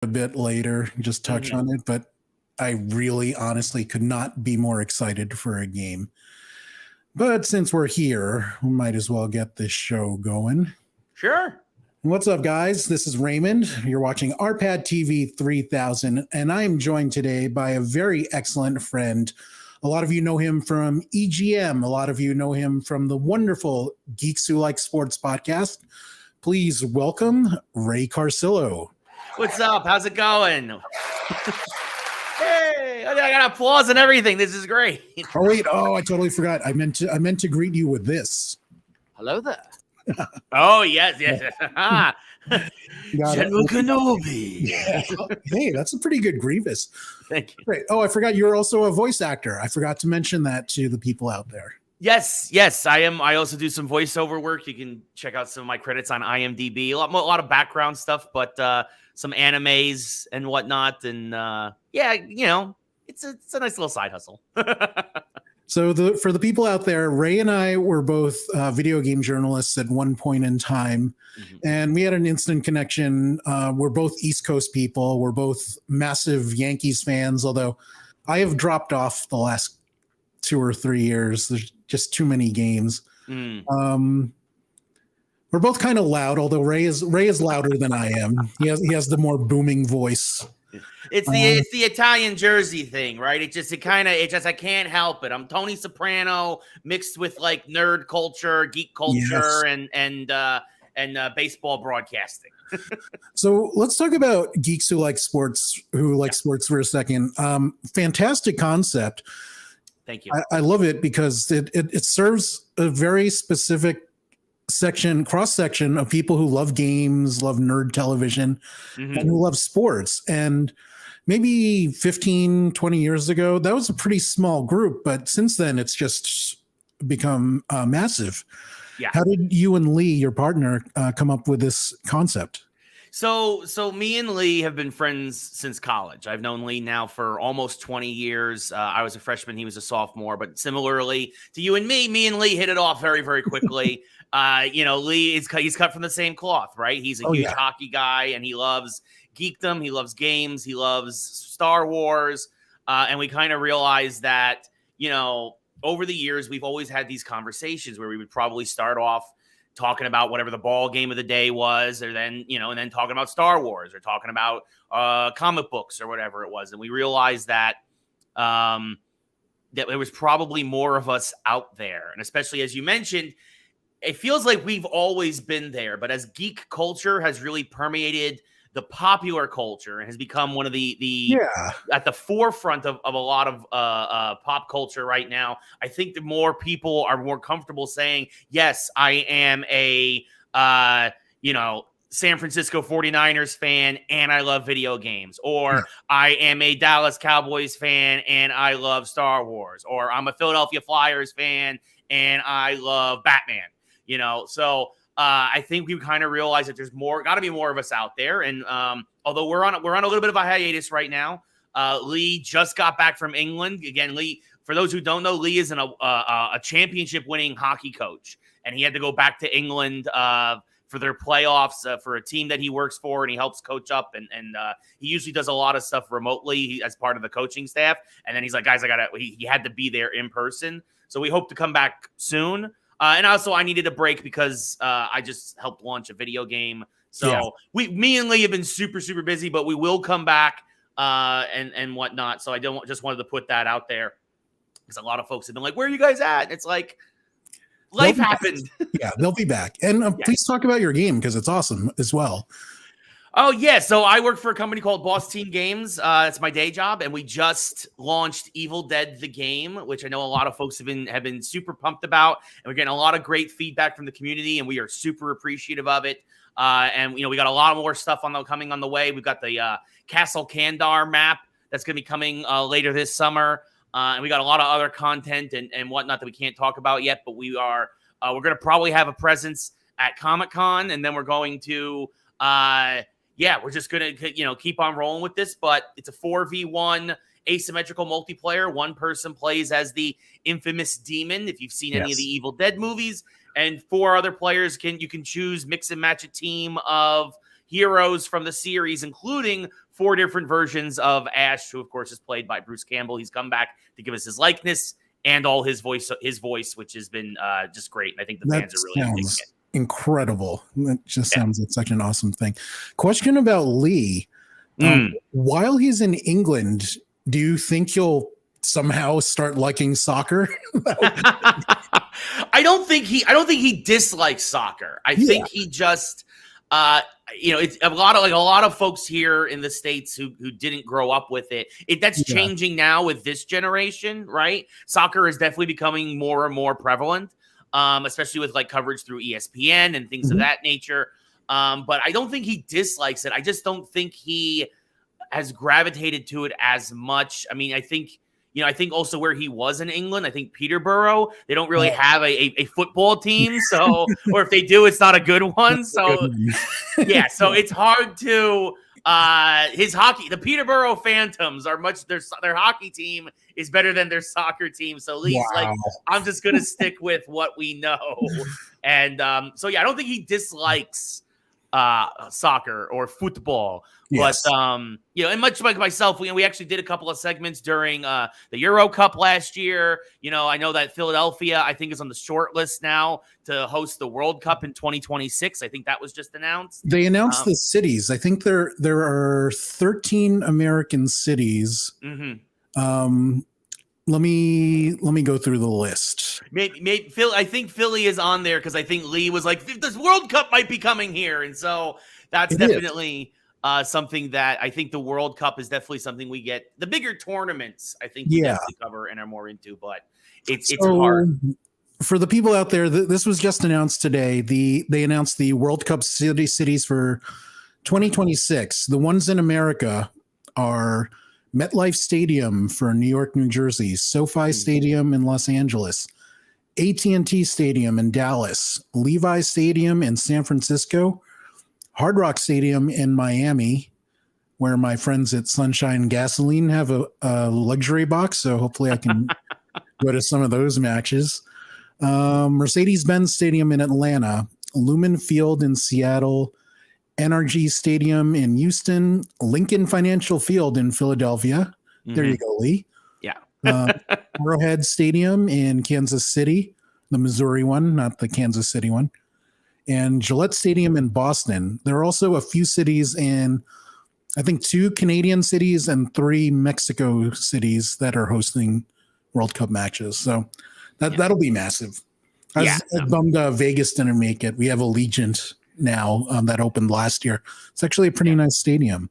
a bit later, just touch on it, but I really honestly could not be more excited for a game. But since we're here, we might as well get this show going. Sure. What's up, guys? This is Raymond. You're watching RPadTV 3000, and I am joined today by a very excellent friend. A lot of you know him from EGM. A lot of you know him from the wonderful Geeks Who Like Sports podcast. Please welcome Ray Carsillo. What's up? How's it going? Hey, I got applause and everything. This is great. Oh wait, I totally forgot. I meant to greet you with this. Hello there. Oh yes. General Kenobi. Yeah. Hey, that's a pretty good Grievous. Thank you. Great. Oh, I forgot you're also a voice actor. I forgot to mention that to the people out there. Yes, I am. I also do some voiceover work. You can check out some of my credits on IMDb. A lot of background stuff, but some animes and whatnot. And it's a nice little side hustle. So for the people out there, Ray and I were both video game journalists at one point in time, and we had an instant connection. We're both East Coast people. We're both massive Yankees fans, although I have dropped off the last 2 or 3 years. There's just too many games. We're both kind of loud, although Ray is louder than I am. He has the more booming voice. It's the Italian Jersey thing, right? I can't help it. I'm Tony Soprano mixed with like nerd culture, geek culture, yes. and baseball broadcasting. So let's talk about Geeks Who Like Sports, sports for a second. Fantastic concept. Thank you. I love it because it serves a very specific cross section of people who love games, love nerd television, and who love sports. And maybe 15, 20 years ago, that was a pretty small group, but since then it's just become massive. Yeah. How did you and Lee, your partner, come up with this concept? So me and Lee have been friends since college. I've known Lee now for almost 20 years. I was a freshman. He was a sophomore, but similarly to you and me and Lee hit it off very, very quickly. Lee he's cut from the same cloth, right? He's a huge hockey guy and he loves geekdom. He loves games. He loves Star Wars. And we kind of realized that, over the years, we've always had these conversations where we would probably start off talking about whatever the ball game of the day was, or then, and then talking about Star Wars or talking about comic books or whatever it was. And we realized that that there was probably more of us out there. And especially as you mentioned, it feels like we've always been there, but as geek culture has really permeated the popular culture and has become one of the at the forefront of a lot of pop culture right now. I think the more people are more comfortable saying, yes, I am a, San Francisco 49ers fan and I love video games, or I am a Dallas Cowboys fan and I love Star Wars, or I'm a Philadelphia Flyers fan and I love Batman, so I think we kind of realized that there's got to be more of us out there. And although we're on a little bit of a hiatus right now, Lee just got back from England. Again, Lee, for those who don't know, Lee is a championship winning hockey coach, and he had to go back to England for their playoffs for a team that he works for, and he helps coach up. And he usually does a lot of stuff remotely as part of the coaching staff. And then he's like, guys, he had to be there in person. So we hope to come back soon. And also, I needed a break because I just helped launch a video game. So me and Lee have been super, super busy, but we will come back and whatnot. So I just wanted to put that out there because a lot of folks have been like, "Where are you guys at?" It's like life happened. Yeah, they'll be back. And please talk about your game because it's awesome as well. Oh, yeah. So I work for a company called Boss Team Games. It's my day job. And we just launched Evil Dead, the game, which I know a lot of folks have been super pumped about. And we're getting a lot of great feedback from the community. And we are super appreciative of it. And, we got a lot more stuff coming on the way. We've got the Castle Kandar map that's going to be coming later this summer. And we got a lot of other content and whatnot that we can't talk about yet. But we're going to probably have a presence at Comic-Con. And then we're going to we're just going to, keep on rolling with this, but it's a 4v1 asymmetrical multiplayer. One person plays as the infamous demon, if you've seen any of the Evil Dead movies, and 4 other players you can choose, mix and match a team of heroes from the series, including 4 different versions of Ash, who of course is played by Bruce Campbell. He's come back to give us his likeness and all his voice, which has been just great. And I think the fans are really digging it. Incredible. That just sounds like such an awesome thing. Question about Lee. While he's in England, do you think he'll somehow start liking soccer? I don't think he dislikes soccer. I think he just it's a lot of folks here in the States who didn't grow up with it. That's changing now with this generation, right? Soccer is definitely becoming more and more prevalent, especially with like coverage through ESPN and things of that nature. But I don't think he dislikes it. I just don't think he has gravitated to it as much. I mean, I think also where he was in England, I think Peterborough, they don't really have a football team. So, or if they do, it's not a good one. So, so it's hard to, the Peterborough Phantoms are their hockey team is better than their soccer team. So Lee's like, I'm just going to stick with what we know. And I don't think he dislikes soccer or football. Yes. But and much like myself, we actually did a couple of segments during the Euro Cup last year. I know that Philadelphia, I think, is on the short list now to host the World Cup in 2026. I think that was just announced. They announced the cities. I think there are 13 American cities. Let me go through the list. Maybe Phil. I think Philly is on there because I think Lee was like, this World Cup might be coming here, and so that's definitely something that I think the World Cup is definitely something we get. The bigger tournaments, I think, we definitely cover and are more into, but it's hard. For the people out there, this was just announced today. They announced the World Cup cities for 2026. The ones in America are MetLife Stadium for New York, New Jersey, SoFi Stadium in Los Angeles, AT&T Stadium in Dallas, Levi Stadium in San Francisco, Hard Rock Stadium in Miami, where my friends at Sunshine Gasoline have a luxury box, so hopefully I can go to some of those matches. Mercedes-Benz Stadium in Atlanta, Lumen Field in Seattle, NRG Stadium in Houston, Lincoln Financial Field in Philadelphia. There you go, Lee. Yeah. Arrowhead Stadium in Kansas City, the Missouri one, not the Kansas City one. And Gillette Stadium in Boston. There are also a few cities in, I think, 2 Canadian cities and 3 Mexico cities that are hosting World Cup matches. So that'll be massive. I was bummed Vegas didn't make it. We have Allegiant now that opened last year. It's actually a pretty nice stadium.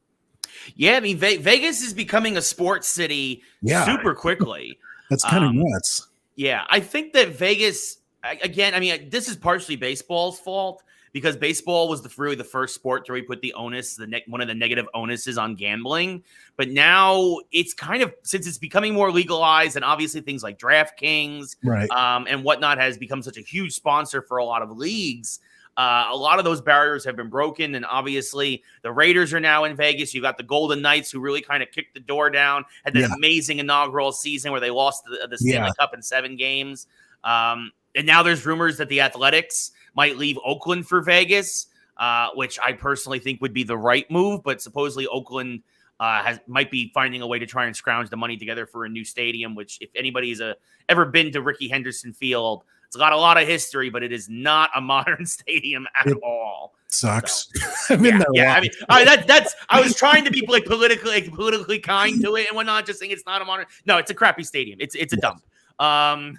Yeah, I mean, Vegas is becoming a sports city super quickly. That's kind of nuts. Yeah, I think that Vegas, again, I mean, this is partially baseball's fault because baseball was really the first sport to really put the onus, one of the negative onuses on gambling. But now it's kind of, since it's becoming more legalized and obviously things like DraftKings and whatnot has become such a huge sponsor for a lot of leagues, a lot of those barriers have been broken, and obviously the Raiders are now in Vegas. You've got the Golden Knights, who really kind of kicked the door down, had that amazing inaugural season where they lost the Stanley Cup in 7 games. And now there's rumors that the Athletics might leave Oakland for Vegas, which I personally think would be the right move, but supposedly Oakland might be finding a way to try and scrounge the money together for a new stadium, which if anybody's ever been to Rickey Henderson Field, it's got a lot of history, but it is not a modern stadium at all. Sucks. So, I mean, that's. I was trying to be like politically kind to it and whatnot, just saying it's not a modern. No, it's a crappy stadium. It's a dump. I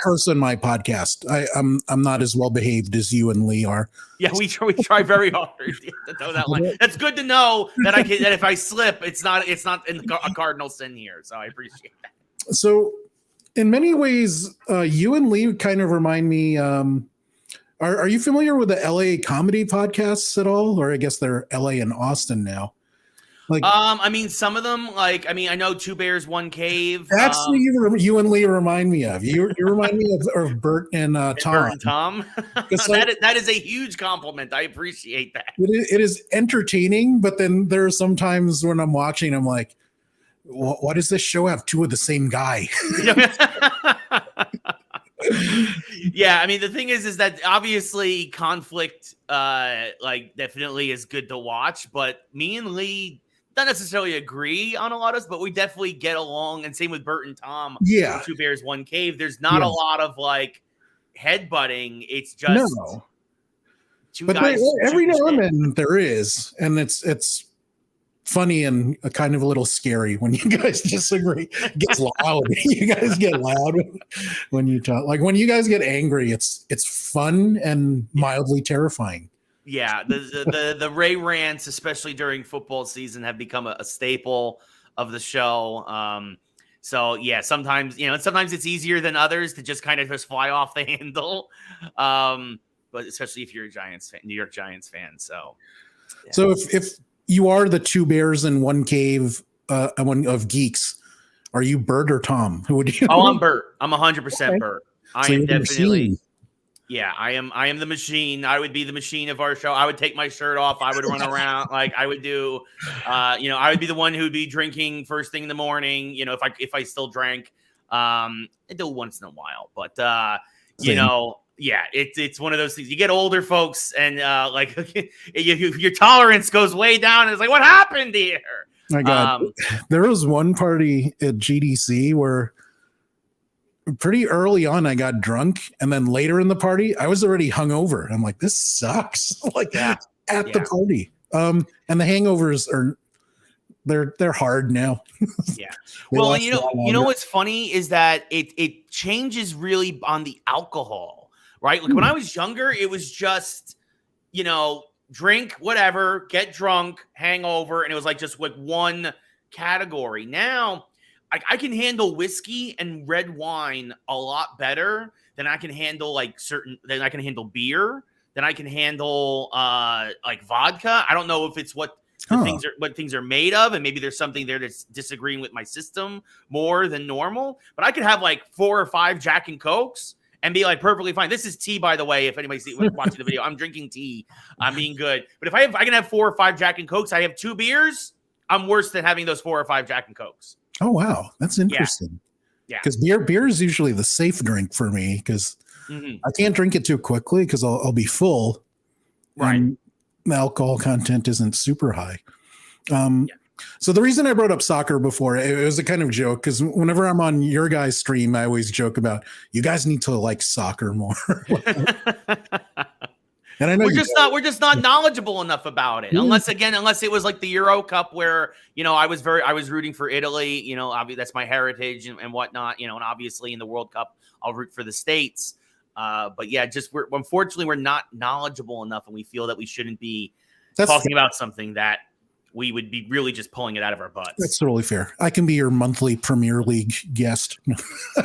curse on my podcast. I'm not as well behaved as you and Lee are. Yeah, we try very hard to know that line. That's good to know that that if I slip, it's not a cardinal sin here. So I appreciate that. So, in many ways, you and Lee kind of remind me. Are you familiar with the LA comedy podcasts at all? Or I guess they're LA and Austin now. Like, I mean, some of them, like, I mean, I know Two Bears, One Cave. That's what you and Lee remind me of. You remind me of Bert and Tom. Bert and Tom. That is a huge compliment. I appreciate that. It is entertaining, but then there are some times when I'm watching, I'm like, why does this show have 2 of the same guy? Yeah, I mean, the thing is that obviously conflict, like, definitely is good to watch. But me and Lee don't necessarily agree on a lot of this, but we definitely get along. And same with Bert and Tom. Yeah. From Two Bears, One Cave. There's not a lot of like headbutting. It's just No. two But guys. every now shooting and shit. then there is, and it's funny and kind of a little scary when you guys disagree. It gets loud. You guys get loud when you talk. Like when you guys get angry, it's fun and mildly terrifying. Yeah, the Ray rants, especially during football season, have become a staple of the show. So yeah, sometimes sometimes it's easier than others to just kind of just fly off the handle. But especially if you're a Giants fan, New York Giants fan. So yeah. So if you are the Two Bears in One Cave, one of Geeks, are you Bert or Tom? Who would you? Oh, I'm Bert. I'm 100% Bert. I am definitely. Yeah, I am the machine. I would be the machine of our show. I would take my shirt off. I would run around like I would do. I would be the one who would be drinking first thing in the morning. If I still drank, I do once in a while. But yeah, it's one of those things. You get older, folks, and your tolerance goes way down. And it's like, what happened here? My God, there was one party at GDC where pretty early on I got drunk, and then later in the party I was already hungover. I'm like, this sucks. At the party. And the hangovers they're hard now. Yeah. Well, you know what's funny is that it changes really on the alcohol, right? Like when I was younger, it was just drink whatever, get drunk, hangover, and it was like just like one category. Now I can handle whiskey and red wine a lot better than I can handle than I can handle beer, than I can handle like vodka. I don't know if it's what things are made of, and maybe there's something there that's disagreeing with my system more than normal. But I could have like 4 or 5 Jack and Cokes and be like perfectly fine. This is tea, by the way. If anybody's watching the video, I'm drinking tea. I'm being good. But if I can have 4 or 5 Jack and Cokes, I have 2 beers. I'm worse than having those 4 or 5 Jack and Cokes. Oh, wow. That's interesting. Yeah. Because beer is usually the safe drink for me because I can't drink it too quickly because I'll be full. Right. And the alcohol content isn't super high. So the reason I brought up soccer before, it was a kind of joke because whenever I'm on your guys' stream, I always joke about you guys need to like soccer more. And I know we're just not knowledgeable enough about it. Unless it was like the Euro Cup where, I was rooting for Italy, obviously that's my heritage and whatnot, and obviously in the World Cup, I'll root for the States. But yeah, unfortunately we're not knowledgeable enough, and we feel that we shouldn't be talking about something that we would be really just pulling it out of our butts. That's totally fair. I can be your monthly Premier League guest.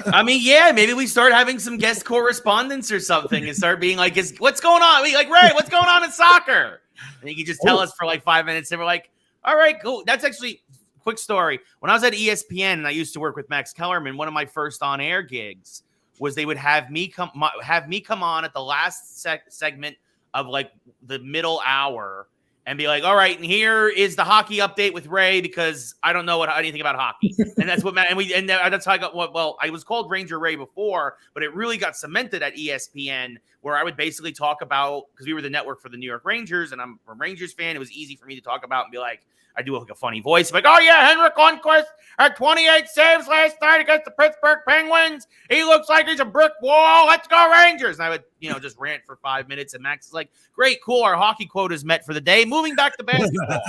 I mean, yeah, maybe we start having some guest correspondence or something and start being like, what's going on? Ray, what's going on in soccer? And you can just tell us for like 5 minutes. And we're like, all right, cool. That's actually quick story. When I was at ESPN and I used to work with Max Kellerman, one of my first on-air gigs was they would have me come on at the last segment of like the middle hour and be like, all right, and here is the hockey update with Ray because I don't know anything about hockey. And that's what that's how I got. Well, I was called Ranger Ray before, but it really got cemented at ESPN where I would basically talk about, because we were the network for the New York Rangers and I'm a Rangers fan. It was easy for me to talk about and be like, I do like a funny voice. Like, oh yeah, Henrik Lundqvist had 28 saves last night against the Pittsburgh Penguins. He looks like he's a brick wall. Let's go Rangers. And I would, just rant for 5 minutes. And Max is like, great, cool. Our hockey quota is met for the day. Moving back to basketball.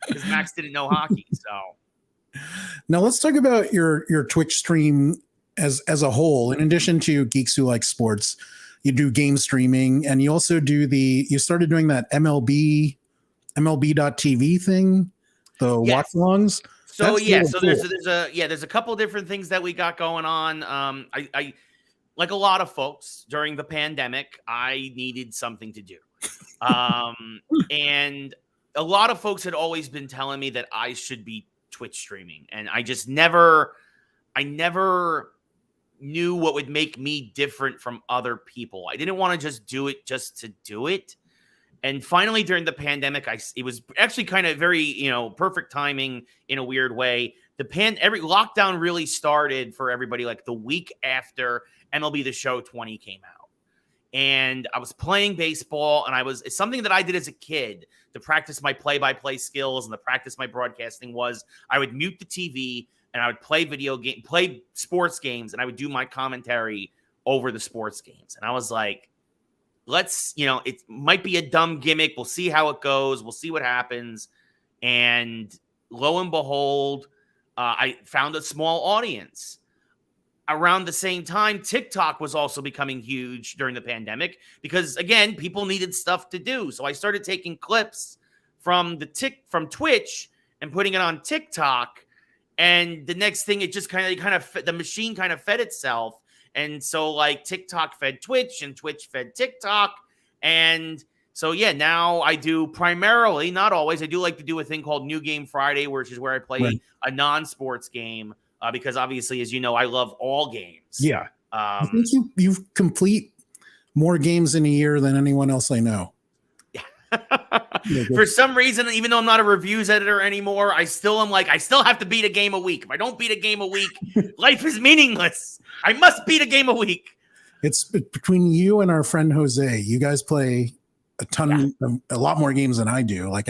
Because Max didn't know hockey. So now let's talk about your Twitch stream as a whole. In addition to Geeks Who Like Sports, you do game streaming and you also you started doing that MLB.TV thing, the watch-alongs. So there's a couple different things that we got going on. I like a lot of folks during the pandemic, I needed something to do. And a lot of folks had always been telling me that I should be Twitch streaming, and I never knew what would make me different from other people. I didn't want to just do it just to do it. And finally, during the pandemic, it was actually kind of very, perfect timing in a weird way every lockdown really started for everybody like the week after MLB The Show 20 came out. And I was playing baseball, and it's something that I did as a kid to practice my play-by-play skills and to practice my broadcasting was I would mute the TV and I would play sports games, and I would do my commentary over the sports games. And I was like, it might be a dumb gimmick. We'll see how it goes. We'll see what happens. And lo and behold, I found a small audience. Around the same time, TikTok was also becoming huge during the pandemic because, again, people needed stuff to do. So I started taking clips from Twitch and putting it on TikTok. And the next thing, it just the machine kind of fed itself. And so like TikTok fed Twitch and Twitch fed TikTok. And so, yeah, now I do primarily, not always, I do like to do a thing called New Game Friday, which is where I play a non-sports game. Because obviously, as you know, I love all games. Yeah. I think you complete more games in a year than anyone else I know. For some reason, even though I'm not a reviews editor anymore, I still have to beat a game a week. If I don't beat a game a week, life is meaningless. I must beat a game a week. It's between you and our friend Jose. You guys play a lot more games than I do. Like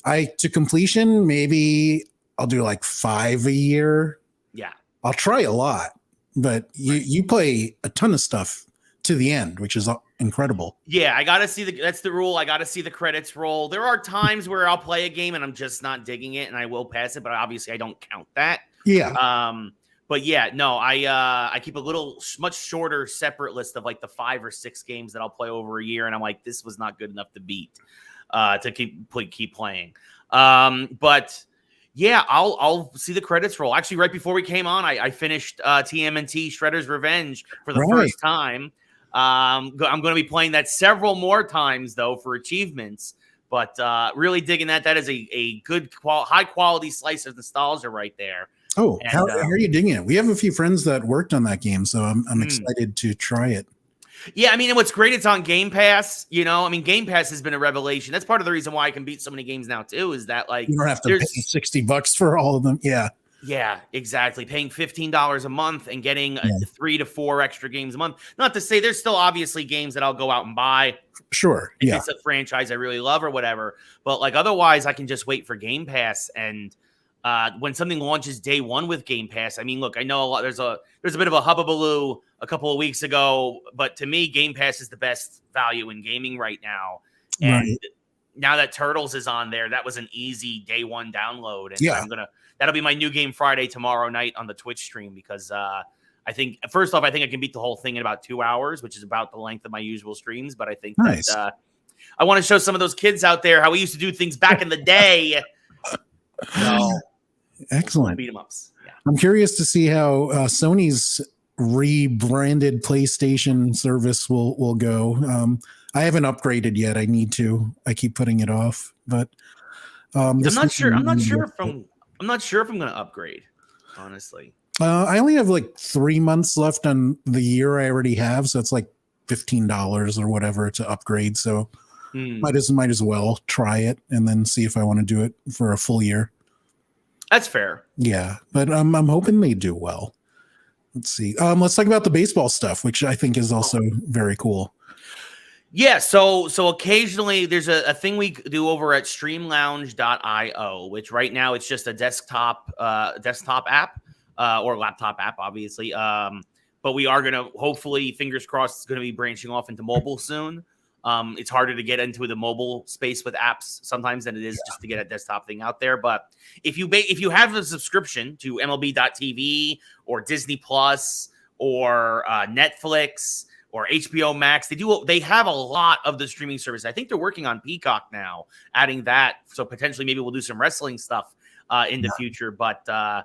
I to completion, maybe I'll do like 5 a year. Yeah. I'll try a lot, but you play a ton of stuff to the end, which is incredible. Yeah, I got to see that's the rule. I got to see the credits roll. There are times where I'll play a game and I'm just not digging it and I will pass it, but obviously I don't count that. Yeah. But yeah, no, I keep a much shorter separate list of like the 5 or 6 games that I'll play over a year. And I'm like, this was not good enough to beat, to keep playing. But yeah, I'll see the credits roll. Actually, right before we came on, I finished TMNT Shredder's Revenge for the first time. I'm going to be playing that several more times, though, for achievements. But really digging that. That is a good, high-quality slice of nostalgia right there. Oh, and, how are you digging it? We have a few friends that worked on that game, so I'm excited to try it. Yeah, I mean, and what's great, it's on Game Pass, Game Pass has been a revelation. That's part of the reason why I can beat so many games now, too, is that, like... You don't have to pay $60 for all of them, yeah. Yeah, exactly. Paying $15 a month and getting 3 to 4 extra games a month. Not to say there's still obviously games that I'll go out and buy. Sure, if it's a franchise I really love or whatever. But, like, otherwise, I can just wait for Game Pass. And when something launches day one with Game Pass, I mean, look, I know there's a bit of a hubbubaloo a couple of weeks ago, but to me, Game Pass is the best value in gaming right now. And now that Turtles is on there, that was an easy day one download. And that'll be my New Game Friday tomorrow night on the Twitch stream because I think I can beat the whole thing in about 2 hours, which is about the length of my usual streams. But I think that I want to show some of those kids out there how we used to do things back in the day. So, excellent. Beat 'em ups. Yeah. I'm curious to see how Sony's rebranded PlayStation service will go. I haven't upgraded yet. I need to. I keep putting it off, but I'm not sure if I'm going to upgrade, honestly. I only have like 3 months left on the year I already have, so it's like $15 or whatever to upgrade. So might as well try it and then see if I want to do it for a full year. That's fair. Yeah, but I'm hoping they do well. Let's see. Let's talk about the baseball stuff, which I think is also very cool. Yeah, so occasionally there's a thing we do over at streamlounge.io, which right now it's just a desktop app or laptop app, obviously. But we are going to, hopefully, fingers crossed, it's going to be branching off into mobile soon. It's harder to get into the mobile space with apps sometimes than it is just to get a desktop thing out there. But if you have a subscription to MLB.TV or Disney Plus or Netflix or HBO Max, they have a lot of the streaming service. I think they're working on Peacock now, adding that. So potentially maybe we'll do some wrestling stuff in the future. But I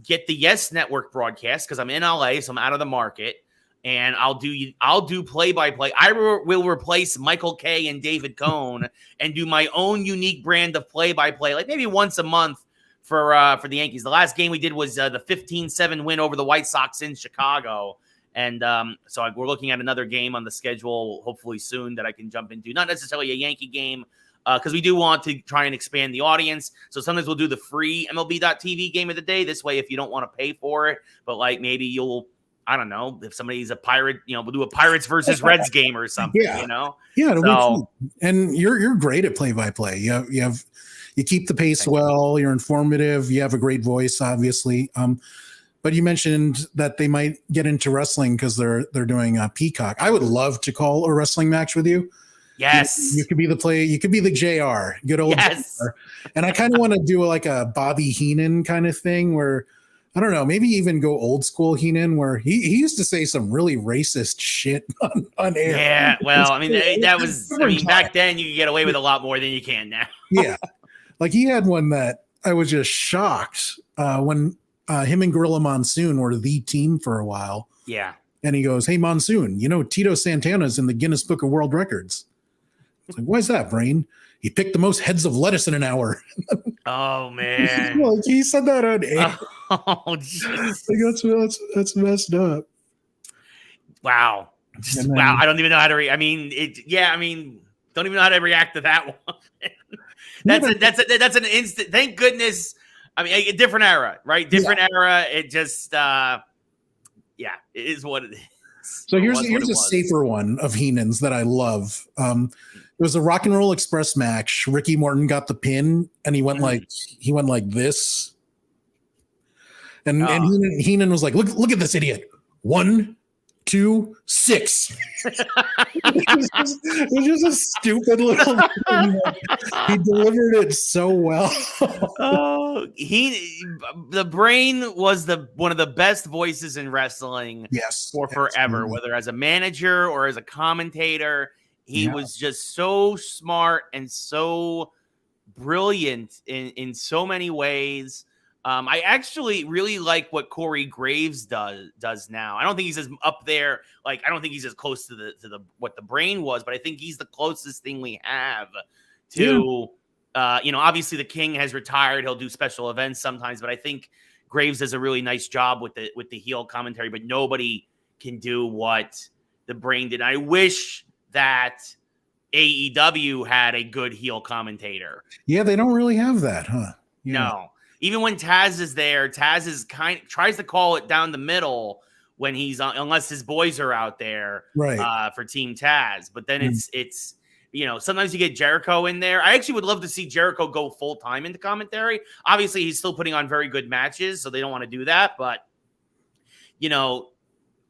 get the Yes Network broadcast because I'm in LA, so I'm out of the market. And I'll do play-by-play. I will replace Michael Kay and David Cohn and do my own unique brand of play-by-play, like maybe once a month for the Yankees. The last game we did was the 15-7 win over the White Sox in Chicago. And so we're looking at another game on the schedule hopefully soon that I can jump into. Not necessarily a Yankee game, because we do want to try and expand the audience. So sometimes we'll do the free MLB.TV game of the day. This way, if you don't want to pay for it, but like maybe you'll, I don't know, if somebody's a Pirate, we'll do a Pirates versus Reds game or something, Yeah, it'll be fun. And you're great at play-by-play. You keep the pace well. You're informative. You have a great voice, obviously. But you mentioned that they might get into wrestling because they're doing a Peacock. I would love to call a wrestling match with you. Yes, you could be you could be the JR, good old JR. And I kind of want to do like a Bobby Heenan kind of thing where, I don't know, maybe even go old school Heenan, where he used to say some really racist shit on air. Yeah, well, back then you could get away with a lot more than you can now. Yeah. Like he had one that I was just shocked when him and Gorilla Monsoon were the team for a while. Yeah. And he goes, "Hey, Monsoon, Tito Santana's in the Guinness Book of World Records." It's like, why is that, Brain? He picked the most heads of lettuce in an hour. Oh, man. Like, he said that on air. Oh, jeez. Like, that's messed up. Wow. Wow. I don't even know how to don't even know how to react to that one. That's an instant. Thank goodness. I mean, a different era, right? Different era. It just, it is what it is. So here's a safer one of Heenan's that I love. It was a Rock and Roll Express match. Ricky Morton got the pin, and he went like this, and Heenan was like, "Look at this idiot! 1, 2, 6." It was just a stupid little thing. He delivered it so well. The Brain was one of the best voices in wrestling for forever, whether as a manager or as a commentator. He was just so smart and so brilliant in so many ways. I actually really like what Corey Graves does now. I don't think he's as up there. Like, I don't think he's as close to the what the Brain was, but I think he's the closest thing we have to, obviously the King has retired. He'll do special events sometimes, but I think Graves does a really nice job with the heel commentary, but nobody can do what the Brain did. I wish that AEW had a good heel commentator. Yeah, they don't really have that, huh? Yeah. No. Even when Taz is there, Taz is tries to call it down the middle when he's on, unless his boys are out there, right? For Team Taz. But then it's sometimes you get Jericho in there. I actually would love to see Jericho go full time into commentary. Obviously, he's still putting on very good matches, so they don't want to do that. But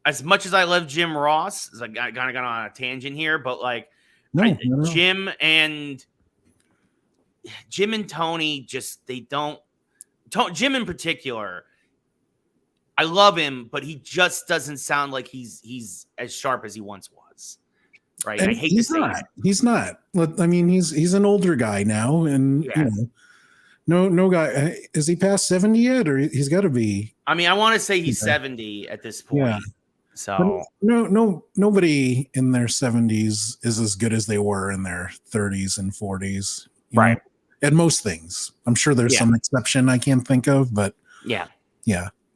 as much as I love Jim Ross, I kind of got on a tangent here, but like Jim and Tony, just they don't. Jim in particular, I love him, but he just doesn't sound like he's as sharp as he once was. Right? And I hate to say that. He's not. I mean, he's an older guy now, and no guy. Is he past 70 yet, or he's got to be? I mean, I want to say he's 70 at this point. Yeah. So nobody in their 70s is as good as they were in their 30s and 40s. Right. At most things. I'm sure there's some exception I can't think of, but yeah.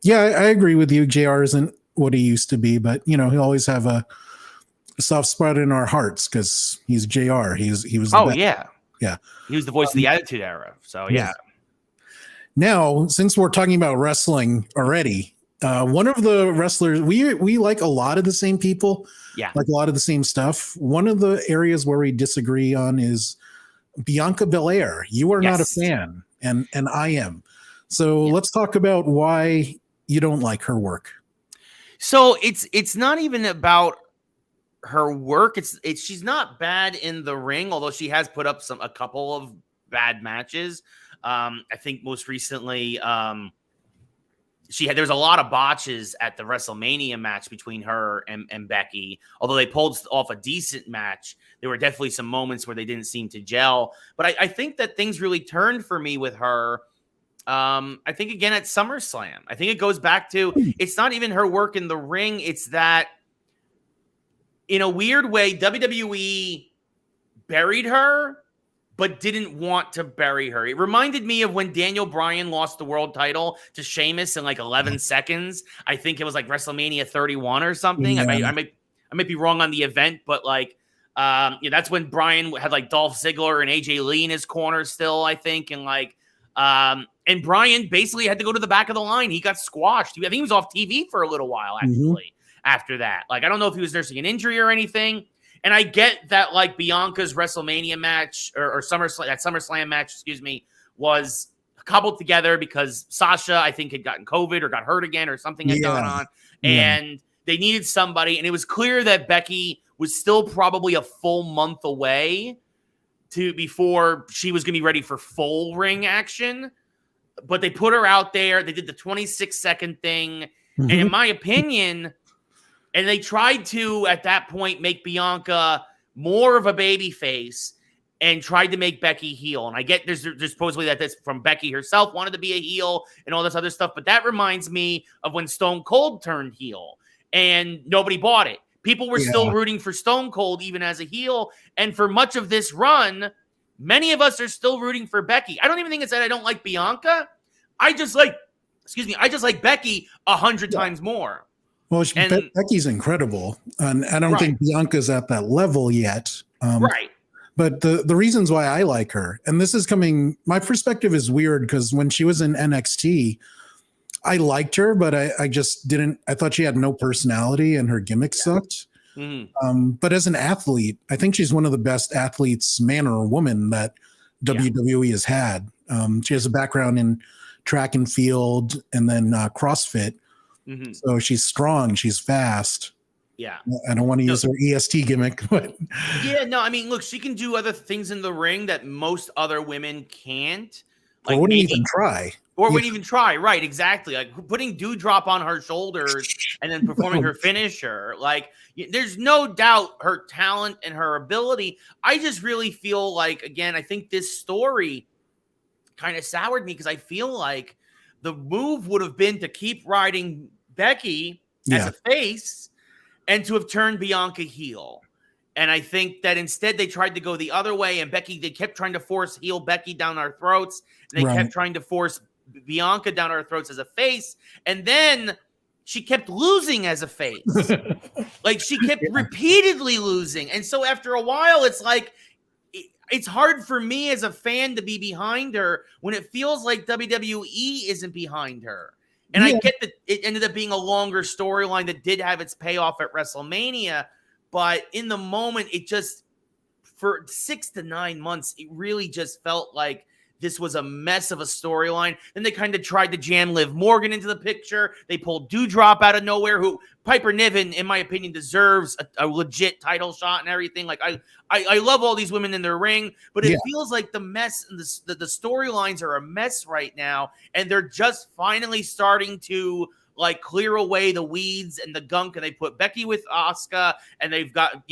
I agree with you. JR isn't what he used to be, but he'll always have a soft spot in our hearts because he's JR. He was the best. Yeah. He was the voice of the Attitude Era. So yeah. Now, since we're talking about wrestling already, one of the wrestlers we like a lot of the same people, like a lot of the same stuff. One of the areas where we disagree on is Bianca Belair. You are not a fan, and I am. So let's talk about why you don't like her work. So it's not even about her work. It's she's not bad in the ring, although she has put up a couple of bad matches. I think most recently, there was a lot of botches at the WrestleMania match between her and Becky. Although they pulled off a decent match, there were definitely some moments where they didn't seem to gel. But I think that things really turned for me with her. I think again at SummerSlam. I think it goes back to, it's not even her work in the ring. It's that in a weird way, WWE buried her, but didn't want to bury her. It reminded me of when Daniel Bryan lost the world title to Sheamus in like 11 seconds. I think it was like WrestleMania 31 or something. Yeah. I might be wrong on the event, but like That's when Bryan had like Dolph Ziggler and AJ Lee in his corner still, I think. And Bryan basically had to go to the back of the line. He got squashed. I think he was off TV for a little while, actually, after that. Like, I don't know if he was nursing an injury or anything. And I get that, like, Bianca's WrestleMania match or SummerSlam match, was cobbled together because Sasha, I think, had gotten COVID or got hurt again or something had gone on. And they needed somebody. And it was clear that Becky was still probably a full month away before she was going to be ready for full ring action. But they put her out there. They did the 26-second thing. And in my opinion, and they tried to, at that point, make Bianca more of a baby face and tried to make Becky heel. And I get there's supposedly that this from Becky herself wanted to be a heel and all this other stuff. But that reminds me of when Stone Cold turned heel and nobody bought it. People were still rooting for Stone Cold even as a heel. And for much of this run, many of us are still rooting for Becky. I don't even think it's that I don't like Bianca. I just like Becky 100 times more. Well, Becky's incredible. And I don't think Bianca's at that level yet. Right. But the reasons why I like her, and this is coming, my perspective is weird because when she was in NXT, I liked her, but I just didn't, I thought she had no personality and her gimmick sucked. But as an athlete, I think she's one of the best athletes, man or woman, that WWE has had. She has a background in track and field and then CrossFit. So she's strong, she's fast. Yeah. I don't want to use her EST gimmick, but I mean, look, she can do other things in the ring that most other women can't. Like, or wouldn't even try. Or wouldn't even try. Right, exactly. Like putting Dewdrop on her shoulders and then performing her finisher. Like, there's no doubt her talent and her ability. I just really feel like, again, I think this story kind of soured me because I feel like the move would have been to keep riding Becky as a face and to have turned Bianca heel. And I think that instead they tried to go the other way, and they kept trying to force heel Becky down our throats. And they kept trying to force Bianca down our throats as a face. And then she kept losing as a face. Like, she kept repeatedly losing. And so after a while, it's like, it's hard for me as a fan to be behind her when it feels like WWE isn't behind her. And I get that it ended up being a longer storyline that did have its payoff at WrestleMania. But in the moment, it just, for 6 to 9 months, it really just felt like this was a mess of a storyline. Then they kind of tried to jam Liv Morgan into the picture. They pulled Dewdrop out of nowhere, who Piper Niven, in my opinion, deserves a legit title shot and everything. Like, I love all these women in their ring, but it feels like the mess and the storylines are a mess right now. And they're just finally starting to like clear away the weeds and the gunk. And they put Becky with Asuka, and they got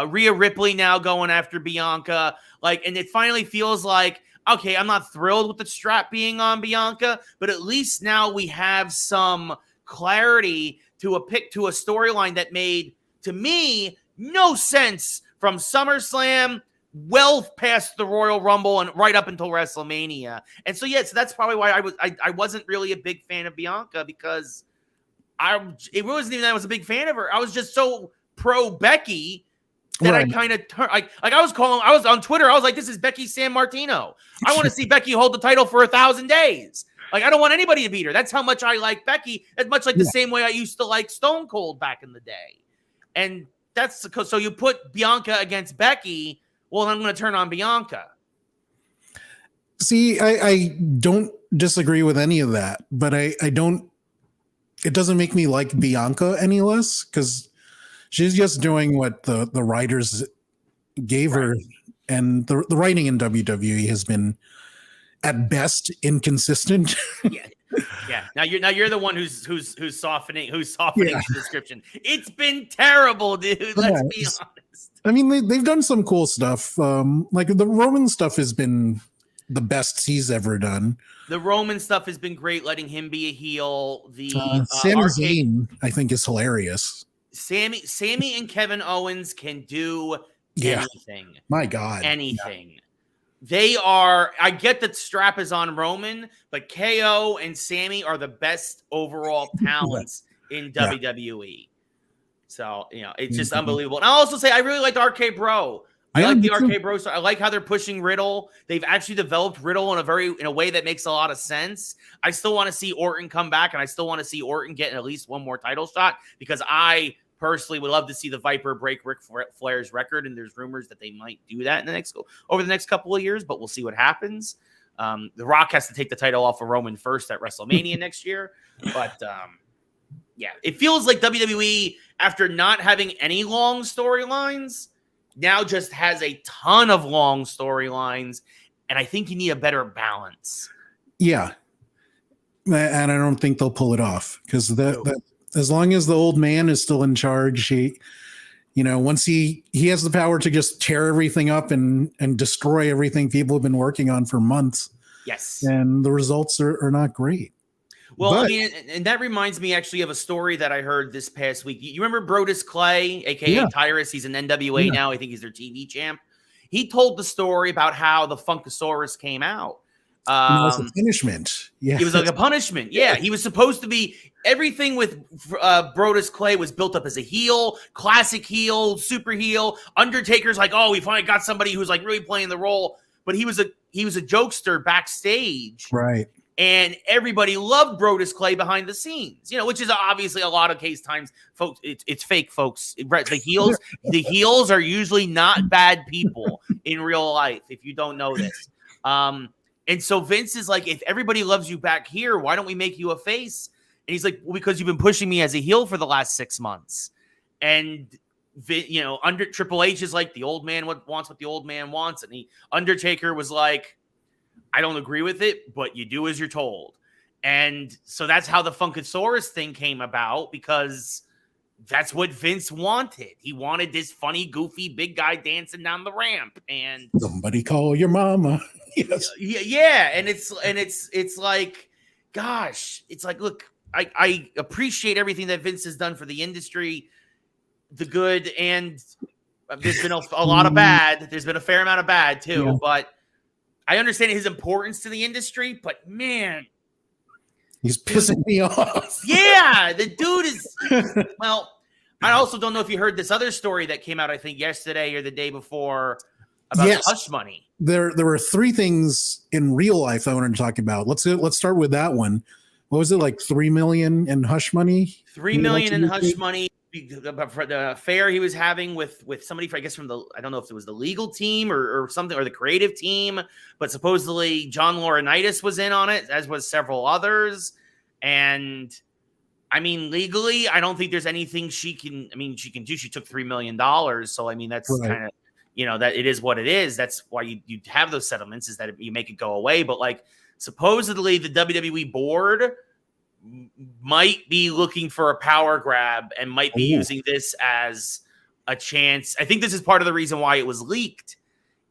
Rhea Ripley now going after Bianca. Like, and it finally feels like, okay, I'm not thrilled with the strap being on Bianca, but at least now we have some clarity to a storyline that made, to me, no sense from SummerSlam well past the Royal Rumble and right up until WrestleMania. And so, so that's probably why I wasn't really a big fan of Bianca, because it wasn't even that I was a big fan of her. I was just so pro Becky that I kind of turned, I was on Twitter. I was like, this is Becky San Martino. I want to see Becky hold the title for 1,000 days. Like, I don't want anybody to beat her. That's how much I like Becky, as much like the same way I used to like Stone Cold back in the day. And that's so you put Bianca against Becky. Well, I'm going to turn on Bianca. See, I don't disagree with any of that, but I don't, it doesn't make me like Bianca any less, because she's just doing what the writers gave her, and the writing in WWE has been at best inconsistent. Now you're the one who's softening the description. It's been terrible, dude. Let's be honest. I mean, they've done some cool stuff. Like the Roman stuff has been the best he's ever done. The Roman stuff has been great, letting him be a heel. The Sami Zayn, I think, is hilarious. Sammy and Kevin Owens can do anything. My God. Anything. Yeah. They are, I get that strap is on Roman, but KO and Sammy are the best overall talents in WWE. So, it's just unbelievable. And I'll also say I really like RK Bro. I like the RK Bro. So I like how they're pushing Riddle. They've actually developed Riddle in a way that makes a lot of sense. I still want to see Orton come back, and I still want to see Orton get at least one more title shot, because I personally would love to see the Viper break Ric Flair's record, and there's rumors that they might do that over the next couple of years, but we'll see what happens. The Rock has to take the title off of Roman first at WrestleMania next year, but yeah, it feels like WWE, after not having any long storylines, now just has a ton of long storylines, and I think you need a better balance. Yeah, and I don't think they'll pull it off, because that as long as the old man is still in charge, once he has the power to just tear everything up and destroy everything people have been working on for months. Yes, and the results are not great. Well, I mean, and that reminds me actually of a story that I heard this past week. You remember Brodus Clay, a.k.a. Tyrus? He's an NWA now. I think he's their TV champ. He told the story about how the Funkasaurus came out. It was a punishment. Yeah. It was like a punishment. Yeah. He was supposed to be – everything with Brodus Clay was built up as a heel, classic heel, super heel. Undertaker's like, oh, we finally got somebody who's like really playing the role. But he was a jokester backstage. Right. And everybody loved Brodus Clay behind the scenes, which is obviously a lot of times, folks. It's fake, folks. The heels are usually not bad people in real life, if you don't know this. And so Vince is like, if everybody loves you back here, why don't we make you a face? And he's like, well, because you've been pushing me as a heel for the last 6 months. And under Triple H is like, the old man wants what the old man wants, and Undertaker was like, I don't agree with it, but you do as you're told. And so that's how the Funkasaurus thing came about, because that's what Vince wanted. He wanted this funny, goofy, big guy dancing down the ramp. And somebody call your mama. Yes. Yeah. And it's like, gosh, it's like, look, I appreciate everything that Vince has done for the industry, the good, and there's been a lot of bad. There's been a fair amount of bad too, but I understand his importance to the industry, but man, he's pissing me off. Yeah, the dude is. Well, I also don't know if you heard this other story that came out, I think yesterday or the day before, about hush money. There were 3 things in real life I wanted to talk about. Let's start with that one. What was it, like $3 million in hush money? $3 million in hush money. For the affair he was having with somebody, I guess, from I don't know if it was the legal team or something, or the creative team, but supposedly John Laurinaitis was in on it, as was several others. And I mean, legally, I don't think there's anything she can do. She took $3 million. So, I mean, that's kind of, that it is what it is. That's why you have those settlements, is that you make it go away. But like, supposedly the WWE board might be looking for a power grab and might be using this as a chance. I think this is part of the reason why it was leaked,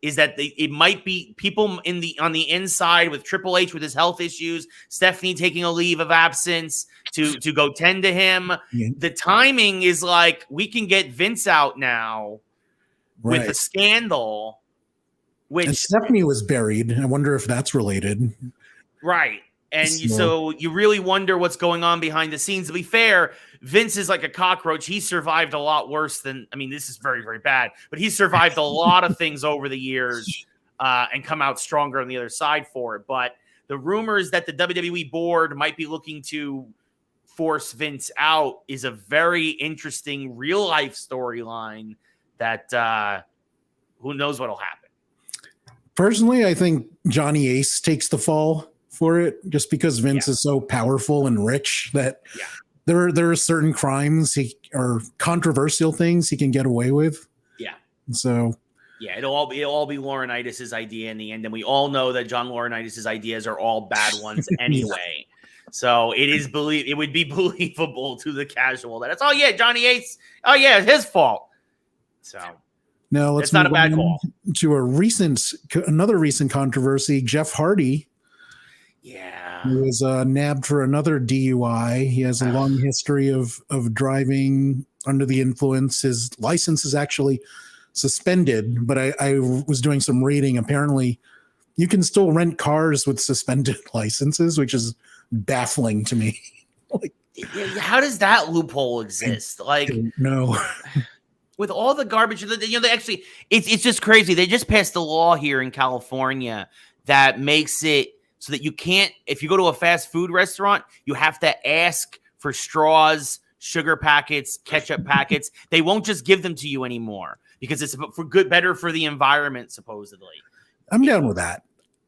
is that it might be people on the inside with Triple H with his health issues, Stephanie taking a leave of absence to go tend to him. Yeah. The timing is like, we can get Vince out now with a scandal, and Stephanie was buried. I wonder if that's related. Right. And so you really wonder what's going on behind the scenes. To be fair, Vince is like a cockroach. He survived a lot worse than, this is very, very bad, but he survived a lot of things over the years and come out stronger on the other side for it. But the rumors that the WWE board might be looking to force Vince out is a very interesting real life storyline that who knows what'll happen. Personally, I think Johnny Ace takes the fall for it, just because Vince is so powerful and rich that there are certain crimes or controversial things he can get away with. Yeah. So it'll all be Laurinaitis' idea in the end, and we all know that John Laurinaitis' ideas are all bad ones anyway. So it would be believable to the casual that it's Johnny Ace. Oh yeah, it's his fault. So now let's not a bad call to another recent controversy. Jeff Hardy. Yeah, he was nabbed for another DUI. He has a long history of driving under the influence. His license is actually suspended, but I was doing some reading. Apparently, you can still rent cars with suspended licenses, which is baffling to me. How does that loophole exist? Like, no. with all the garbage, they actually, it's just crazy. They just passed a law here in California that makes it so that you can't, if you go to a fast food restaurant, you have to ask for straws, sugar packets, ketchup packets. They won't just give them to you anymore because it's better for the environment, supposedly. I'm down with that.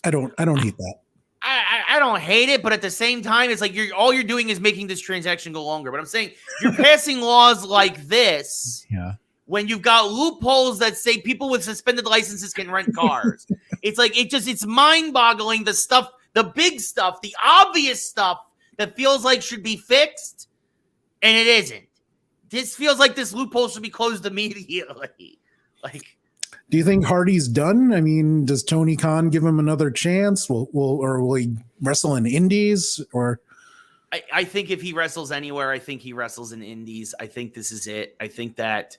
I don't hate that. I don't hate it, but at the same time, it's like all you're doing is making this transaction go longer. But I'm saying you're passing laws like this. Yeah. When you've got loopholes that say people with suspended licenses can rent cars. It's like, it's mind-boggling, the stuff, the big stuff, the obvious stuff that feels like should be fixed, and it isn't. This feels like this loophole should be closed immediately. Like, do you think Hardy's done? I mean, does Tony Khan give him another chance? Will he wrestle in indies? Or I think if he wrestles anywhere, I think he wrestles in indies. I think this is it. I think that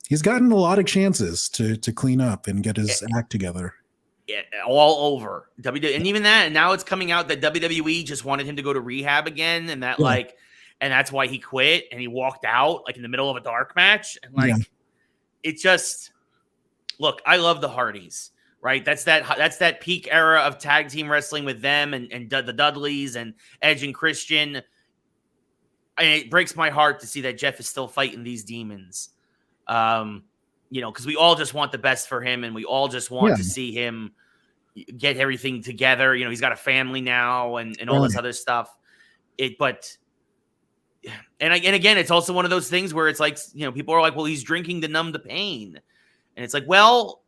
he's gotten a lot of chances to clean up and get his act together. All over WWE, and even that. And now it's coming out that WWE just wanted him to go to rehab again, and that and that's why he quit and he walked out like in the middle of a dark match. And it just, look, I love the Hardys, right? That's that peak era of tag team wrestling with them and the Dudleys and Edge and Christian. And it breaks my heart to see that Jeff is still fighting these demons. Because we all just want the best for him, and we all just want to see him get everything together. He's got a family now and all this other stuff. And again, it's also one of those things where it's like, people are like, well, he's drinking to numb the pain. And it's like, well,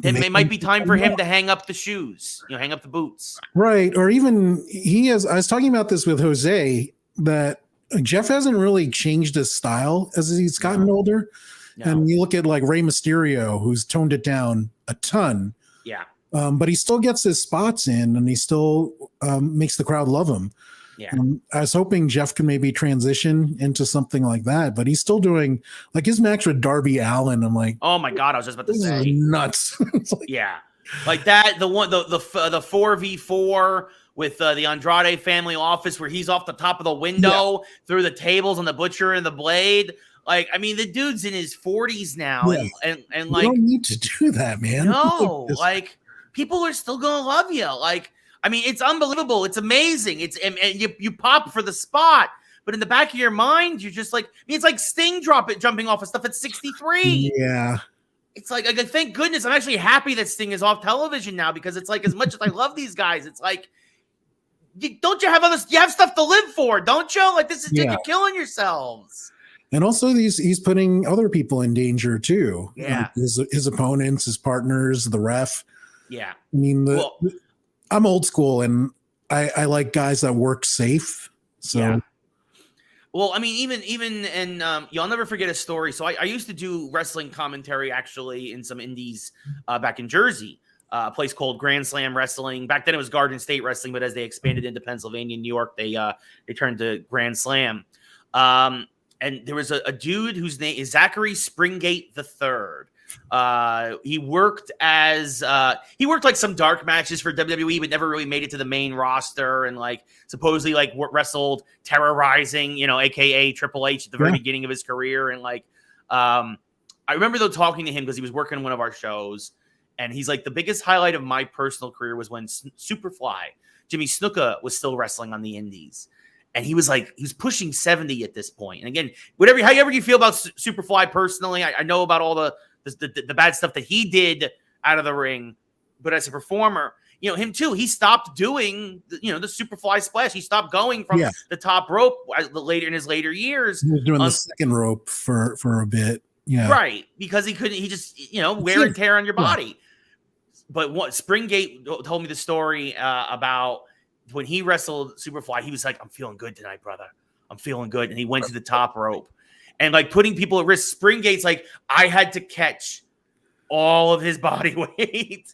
it might be time for him to hang up the shoes, hang up the boots. Right. Or even I was talking about this with Jose, that Jeff hasn't really changed his style as he's gotten older. No. And you look at like Rey Mysterio, who's toned it down a ton. Yeah. But he still gets his spots in, and he still makes the crowd love him. Yeah. I was hoping Jeff can maybe transition into something like that, but he's still doing like his match with Darby Allin. I'm like, oh my God, I was just about to say, nuts. Like that. The 4v4 with the Andrade family office where he's off the top of the window through the tables on the Butcher and the Blade. Like, I mean, the dude's in his 40s now, and like, you don't need to do that, man. No, like people are still gonna love you. Like, I mean, it's unbelievable. It's amazing. And you pop for the spot, but in the back of your mind, you're just like, it's like Sting jumping off of stuff at 63. Yeah. It's like, thank goodness. I'm actually happy that Sting is off television now, because it's like, as much as I love these guys, it's like, don't you have you have stuff to live for, don't you? Like, this is you're killing yourselves. And also he's putting other people in danger too. Yeah. His opponents, his partners, the ref. Yeah. I mean, I'm old school, and I like guys that work safe. So, yeah. Well, I mean, even and I'll never forget a story. So I used to do wrestling commentary actually in some indies back in Jersey, a place called Grand Slam Wrestling. Back then it was Garden State Wrestling, but as they expanded into Pennsylvania and New York, they turned to Grand Slam. And there was a dude whose name is Zachary Springate III. He worked like some dark matches for WWE, but never really made it to the main roster, and like supposedly like wrestled Terrorizing, AKA Triple H at the very beginning of his career. And like, I remember though talking to him because he was working on one of our shows, and he's like, the biggest highlight of my personal career was when Superfly Jimmy Snuka was still wrestling on the indies. And he was pushing 70 at this point. And again, however you feel about Superfly personally, I know about all the bad stuff that he did out of the ring, but as a performer, him too, he stopped doing the Superfly splash. He stopped going from the top rope later in his later years. He was doing the second rope for a bit. Yeah. Right. Because he couldn't, he just, wear and tear on your body. But what Springate told me the story about when he wrestled Superfly, he was like, I'm feeling good tonight, brother. I'm feeling good. And he went to the top rope. And like putting people at risk, Springgate's like, I had to catch all of his body weight.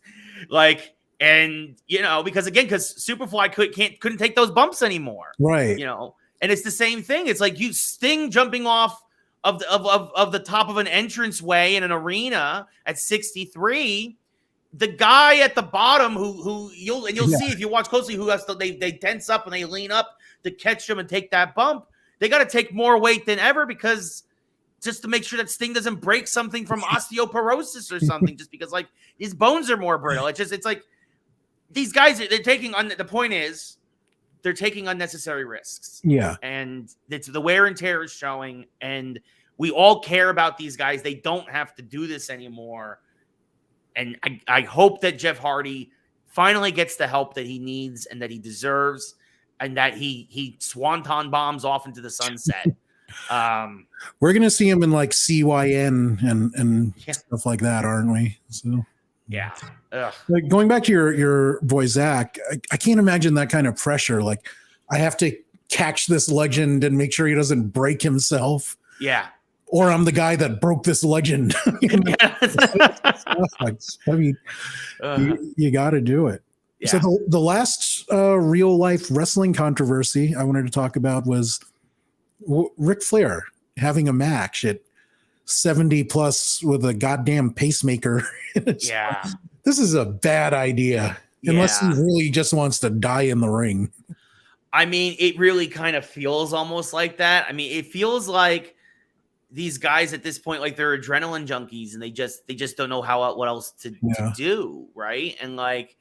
Because Superfly couldn't take those bumps anymore. Right. And it's the same thing. It's like Sting jumping off of the top of an entranceway in an arena at 63. the guy at the bottom who you'll see if you watch closely who has to they tense up and they lean up to catch them and take that bump. They got to take more weight than ever because just to make sure that Sting doesn't break something from osteoporosis or something, just because like his bones are more brittle. It's like these guys, they're taking on the point is they're taking unnecessary risks. Yeah. And it's the wear and tear is showing, and we all care about these guys. They don't have to do this anymore. And I hope that Jeff Hardy finally gets the help that he needs and that he deserves, and that he swanton bombs off into the sunset. We're gonna see him in like CYN and stuff like that, aren't we? So yeah. Ugh. Like going back to your boy Zach, I can't imagine that kind of pressure. Like I have to catch this legend and make sure he doesn't break himself. Yeah. Or I'm the guy that broke this legend. Like, I mean, you got to do it. Yeah. So the last real life wrestling controversy I wanted to talk about was Ric Flair having a match at 70 plus with a goddamn pacemaker. Yeah. This is a bad idea unless he really just wants to die in the ring. I mean, it really kind of feels almost like that. I mean, it feels like these guys at this point, like they're adrenaline junkies and they just don't know what else to do. Right. And like,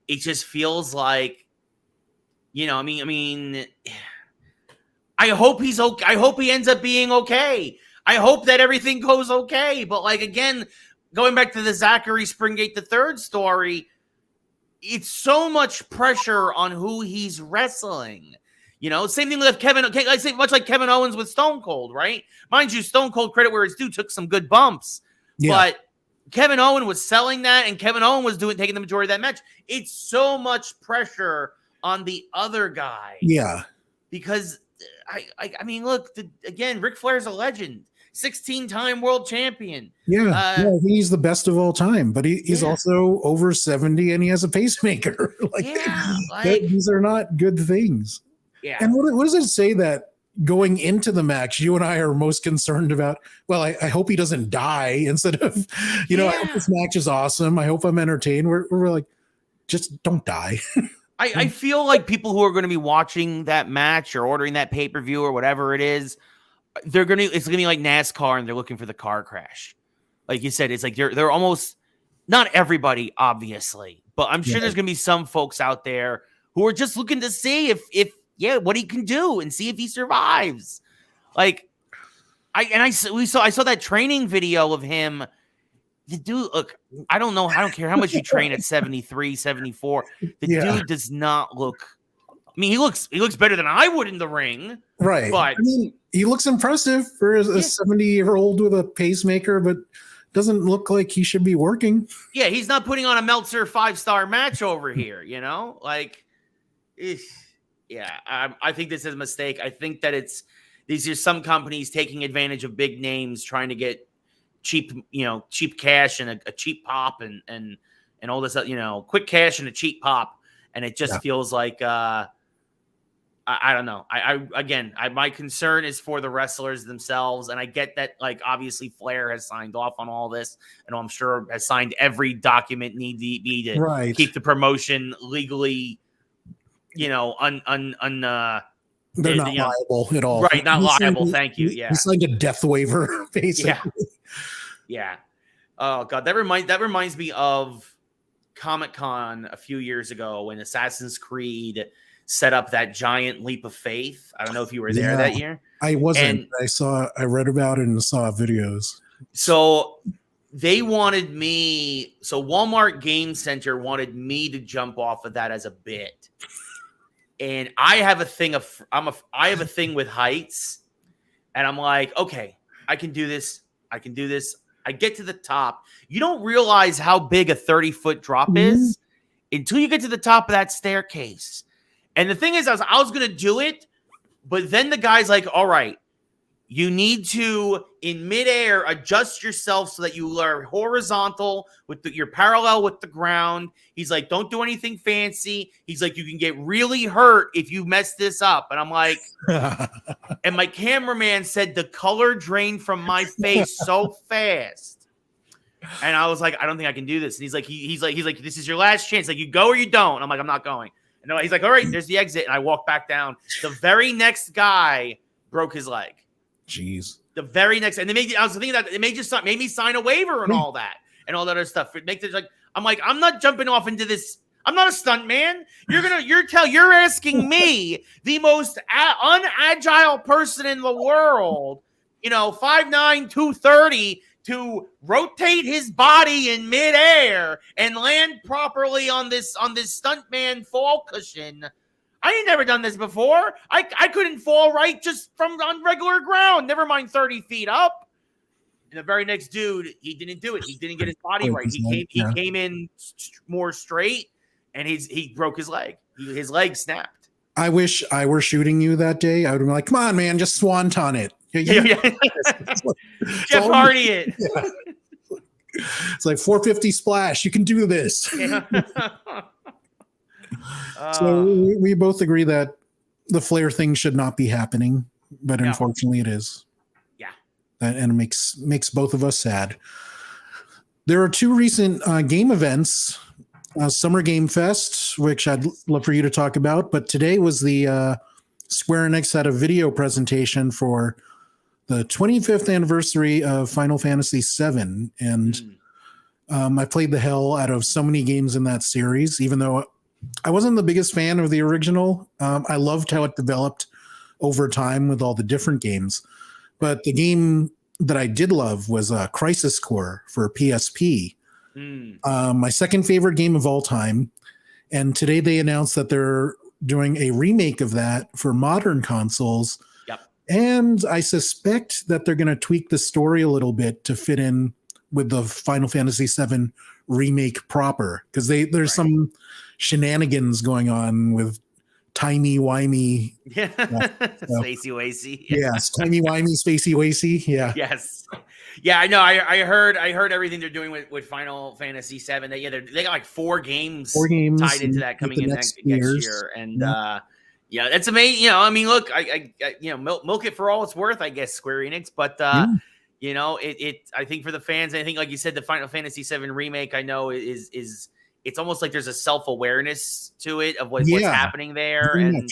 it just feels like, I mean, I hope he's okay. I hope he ends up being okay. I hope that everything goes okay. But like, again, going back to the Zachary Springate III story, it's so much pressure on who he's wrestling. Same thing with Kevin. Okay, I say much like Kevin Owens with Stone Cold, right? Mind you, Stone Cold, credit where it's due, took some good bumps. Yeah. But Kevin Owens was selling that, and Kevin Owens was taking the majority of that match. It's so much pressure on the other guy. Yeah. Because I mean, look, again, Ric Flair's a legend. 16-time world champion. Yeah, he's the best of all time, but he's also over 70 and he has a pacemaker. These are not good things. Yeah. And what does it say that going into the match, you and I are most concerned about? Well, I hope he doesn't die instead of, I hope this match is awesome. I hope I'm entertained. We're like, just don't die. I feel like people who are going to be watching that match or ordering that pay-per-view or whatever it is, it's going to be like NASCAR and they're looking for the car crash. Like you said, it's like they're almost, not everybody, obviously, but I'm sure there's going to be some folks out there who are just looking to see if what he can do and see if he survives. Like I saw that training video of him. The dude, look, I don't care how much you train at 73, 74. The dude does not look, I mean, he looks better than I would in the ring. Right. But I mean, he looks impressive for a 70-year-old with a pacemaker, but doesn't look like he should be working. Yeah, he's not putting on a Meltzer 5-star match over here, Like, I think this is a mistake. I think that these are some companies taking advantage of big names, trying to get cheap cash and a cheap pop and all this, quick cash and a cheap pop. And it just feels like, I don't know. My concern is for the wrestlers themselves. And I get that, like, obviously Flair has signed off on all this, and I'm sure has signed every document need to keep the promotion legally, they're not liable at all. Right. Not liable. Thank you. Yeah. He signed a death waiver, basically. Yeah. Oh God. That reminds me of Comic-Con a few years ago when Assassin's Creed set up that giant leap of faith. I don't know if you were there that year. I wasn't. I read about it and saw videos. So they wanted me. So Walmart Game Center wanted me to jump off of that as a bit. And I have a thing I have a thing with heights, and I'm like, okay, I can do this. I get to the top. You don't realize how big a 30-foot drop is until you get to the top of that staircase. And the thing is, I was going to do it, but then the guy's like, all right, you need to, in midair, adjust yourself so that you are horizontal you're parallel with the ground. He's like, don't do anything fancy. He's like, you can get really hurt if you mess this up. And I'm like, and my cameraman said the color drained from my face so fast. And I was like, I don't think I can do this. And he's like, this is your last chance. Like, you go or you don't. And I'm like, I'm not going. And he's like, all right, there's the exit. And I walked back down. The very next guy broke his leg. Jeez. The very next, and I was thinking that it made me sign a waiver and all that and all that other stuff. It makes it like, I'm not jumping off into this. I'm not a stunt man. You're asking me, the most unagile person in the world, 5'9", 230, to rotate his body in midair and land properly on this stuntman fall cushion. I ain't never done this before. I couldn't fall right just from on regular ground. Never mind 30 feet up. And the very next dude, he didn't do it. He didn't get his body right. He came in more straight, and he broke his leg. His leg snapped. I wish I were shooting you that day. I would be like, come on, man, just swanton it. Yeah. Jeff Hardy it. Yeah. It's like 450 splash. You can do this. Yeah. So we both agree that the Flair thing should not be happening, but unfortunately it is. Yeah. And it makes both of us sad. There are two recent game events, Summer Game Fest, which I'd love for you to talk about, but today was the Square Enix had a video presentation for the 25th anniversary of Final Fantasy VII, and I played the hell out of so many games in that series, even though I wasn't the biggest fan of the original. I loved how it developed over time with all the different games. But the game that I did love was Crisis Core for PSP. My second favorite game of all time. And today they announced that they're doing a remake of that for modern consoles. Yep. And I suspect that they're going to tweak the story a little bit to fit in with the Final Fantasy VII remake proper. Because there's some shenanigans going on with timey-wimey. Yeah. Spacey-wacy. Yes, timey-wimey, spacey-wacy. Yeah. Yes. Yeah, I know. I heard everything they're doing with Final Fantasy VII. They got like four games tied into that coming in next year. And that's amazing. I mean, look, I milk it for all it's worth, I guess, Square Enix. But I think for the fans, I think like you said, the Final Fantasy VII remake, I know is it's almost like there's a self-awareness to it of what's happening there. And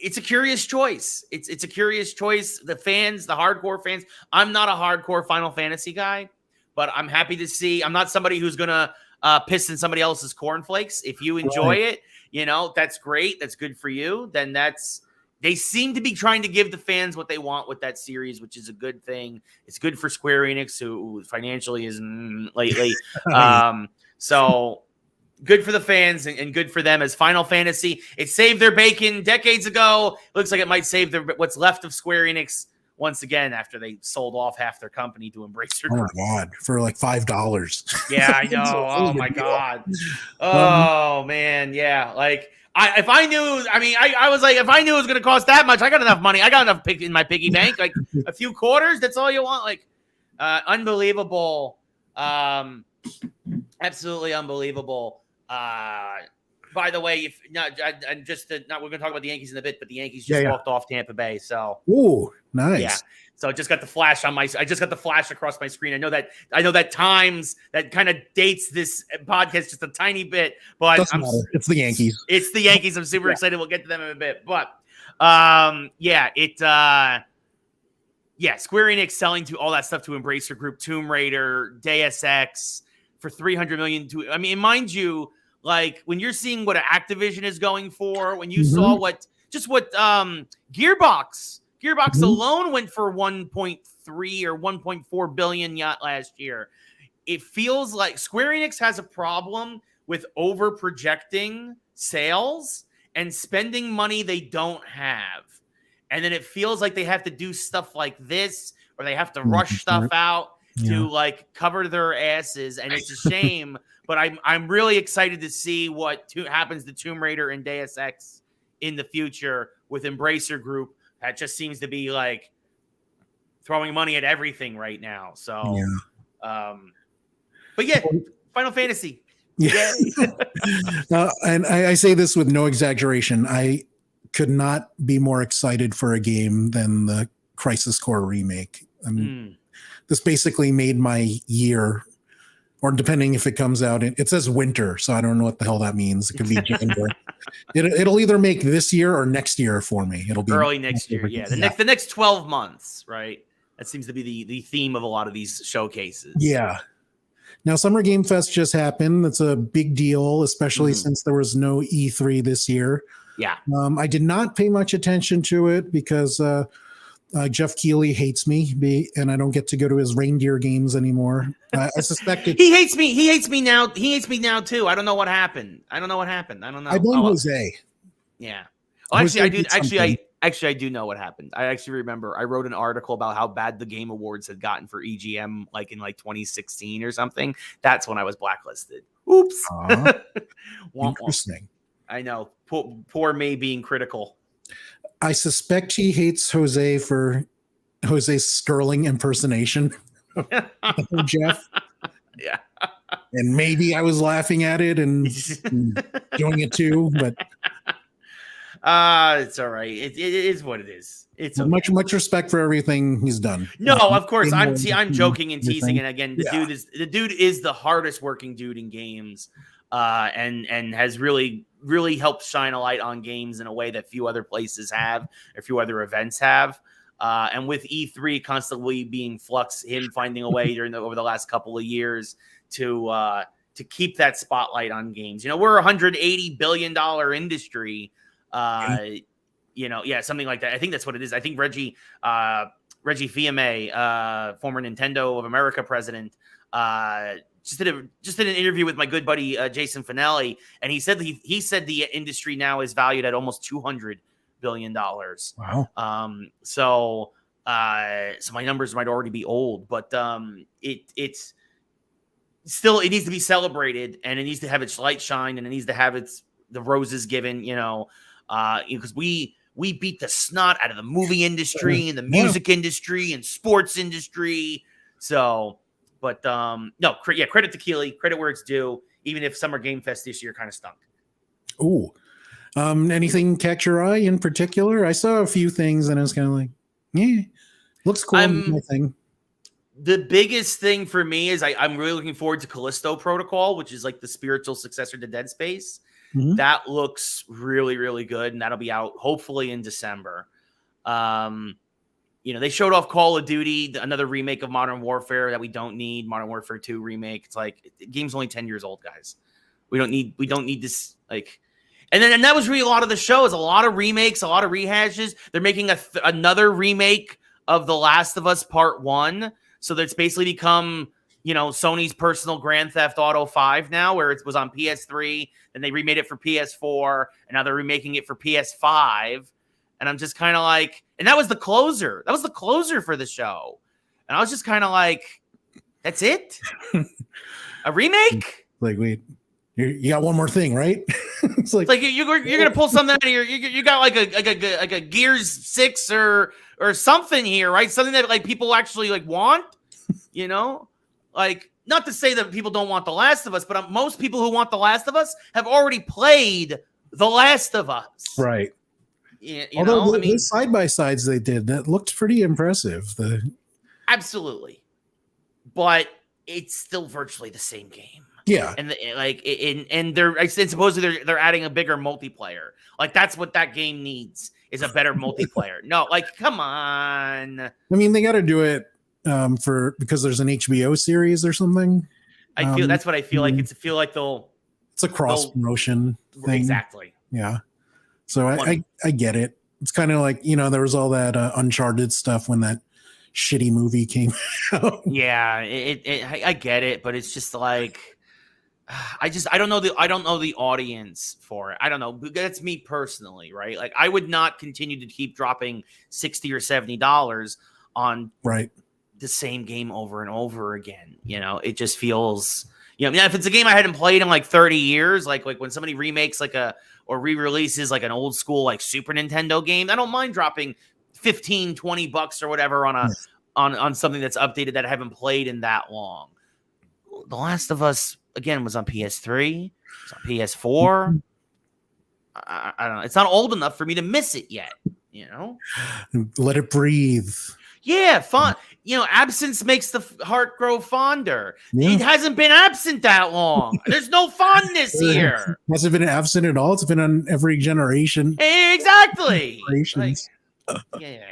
it's a curious choice. It's a curious choice. The fans, the hardcore fans, I'm not a hardcore Final Fantasy guy, but I'm happy to see. I'm not somebody who's going to piss in somebody else's cornflakes. If you enjoy it, that's great. That's good for you. Then they seem to be trying to give the fans what they want with that series, which is a good thing. It's good for Square Enix, who financially is lately. So good for the fans and good for them as Final Fantasy. It saved their bacon decades ago. Looks like it might save what's left of Square Enix once again after they sold off half their company to Embracer Group. Oh, my God. For like $5. Yeah, I know. Oh, my God. Oh, man. Yeah. Like, if I knew, I was like, if I knew it was going to cost that much, I got enough money. I got enough in my piggy bank. Like a few quarters. That's all you want. Like, unbelievable. Absolutely unbelievable. By the way, we're going to talk about the Yankees in a bit, but the Yankees just walked off Tampa Bay. So, ooh, nice. Yeah. So I just got the flash across my screen. I know that times that kind of dates this podcast just a tiny bit, but it's the Yankees. It's the Yankees. I'm super excited. We'll get to them in a bit, but Square Enix selling to all that stuff to Embracer Group, Tomb Raider, Deus Ex for $300 million. Mind you, like when you're seeing what Activision is going for, when you saw what Gearbox alone went for 1.3 or 1.4 billion last year. It feels like Square Enix has a problem with over projecting sales and spending money they don't have. And then it feels like they have to do stuff like this, or they have to rush stuff out to like cover their asses. And it's a shame, but I'm really excited to see what happens to Tomb Raider and Deus Ex in the future with Embracer Group. That just seems to be like throwing money at everything right now. So, but yeah, Final Fantasy. Yeah. And I say this with no exaggeration. I could not be more excited for a game than the Crisis Core remake. this basically made my year, or depending if it comes out, it says winter, so I don't know what the hell that means. It could be January. It'll either make this year or next year for me. It'll be early next year. Yeah, the next 12 months, right? That seems to be the theme of a lot of these showcases. Yeah. Now, Summer Game Fest just happened. That's a big deal, especially since there was no E3 this year. Yeah. I did not pay much attention to it because Jeff Keighley hates me, and I don't get to go to his reindeer games anymore. I suspect he hates me. He hates me now. He hates me now too. I don't know what happened. I don't know. I blame Jose. Yeah. Oh, actually, I do. Actually, I do know what happened. I actually remember. I wrote an article about how bad the Game Awards had gotten for EGM, like in 2016 or something. That's when I was blacklisted. Oops. Interesting. I know. Poor me being critical. I suspect he hates Jose for Jose's Sterling impersonation of Jeff. Yeah. And maybe I was laughing at it and doing it too, but it's all right. It is what it is. It's okay. much respect for everything he's done. No, of course. I'm joking and teasing. And again, the dude is the hardest working dude in games, and has really helped shine a light on games in a way that few other places have, or few other events have. And with E3 constantly being flux, him finding a way over the last couple of years to keep that spotlight on games. We're a $180 billion industry. Something like that. I think that's what it is. I think Reggie Fils-Aimé, former Nintendo of America president, just did an interview with my good buddy Jason Finelli, and he said the industry now is valued at almost $200 billion. Wow. So my numbers might already be old, but it's still, it needs to be celebrated, and it needs to have its light shine, and it needs to have the roses given. Because we beat the snot out of the movie industry and the music industry and sports industry. So, but credit to Keighley, credit where it's due, even if Summer Game Fest this year kind of stunk. Ooh. Anything catch your eye in particular? I saw a few things and I was kind of like, yeah, looks cool. My thing. The biggest thing for me is I'm really looking forward to Callisto Protocol, which is like the spiritual successor to Dead Space. Mm-hmm. That looks really, really good, and that'll be out hopefully in December. They showed off Call of Duty, another remake of Modern Warfare that we don't need. Modern Warfare 2 remake. It's like, the game's only 10 years old, guys. We don't need this, like. And that was really a lot of the show, is a lot of remakes, a lot of rehashes. They're making another remake of The Last of Us Part 1. So that's basically become, Sony's personal Grand Theft Auto 5 now, where it was on PS3, then they remade it for PS4, and now they're remaking it for PS5. And I'm just kind of like, and that was the closer. That was the closer for the show. And I was just kind of like, that's it? A remake? Like, wait, you got one more thing, right? It's like you're gonna pull something out of here. You got like a Gears 6 or something here, right? Something that like people actually like want, like, not to say that people don't want The Last of Us, but most people who want The Last of Us have already played The Last of Us, right? Although the side by sides they did, that looked pretty impressive. Absolutely, but it's still virtually the same game. Yeah, and supposedly they're adding a bigger multiplayer. Like, that's what that game needs, is a better multiplayer. No, like, come on. I mean, they got to do it because there's an HBO series or something. I feel that's what I feel like. It's a cross promotion thing. Exactly. Yeah. So I get it. It's kind of like, there was all that Uncharted stuff when that shitty movie came out. Yeah, I get it, but it's just like, I don't know the audience for it. I don't know. That's me personally, right? Like, I would not continue to keep dropping $60 or $70 on the same game over and over again. It just feels, if it's a game I hadn't played in like 30 years, like when somebody remakes or re-releases like an old school like Super Nintendo game, I don't mind dropping $15-$20 or whatever on something that's updated that I haven't played in that long. The Last of Us, again, was on PS3, it's on PS4. I don't know. It's not old enough for me to miss it yet, Let it breathe. Yeah, fun. absence makes the heart grow fonder. Yeah. It hasn't been absent that long. There's no fondness here. Hasn't been absent at all. It's been on every generation. Exactly. Generations. Yeah.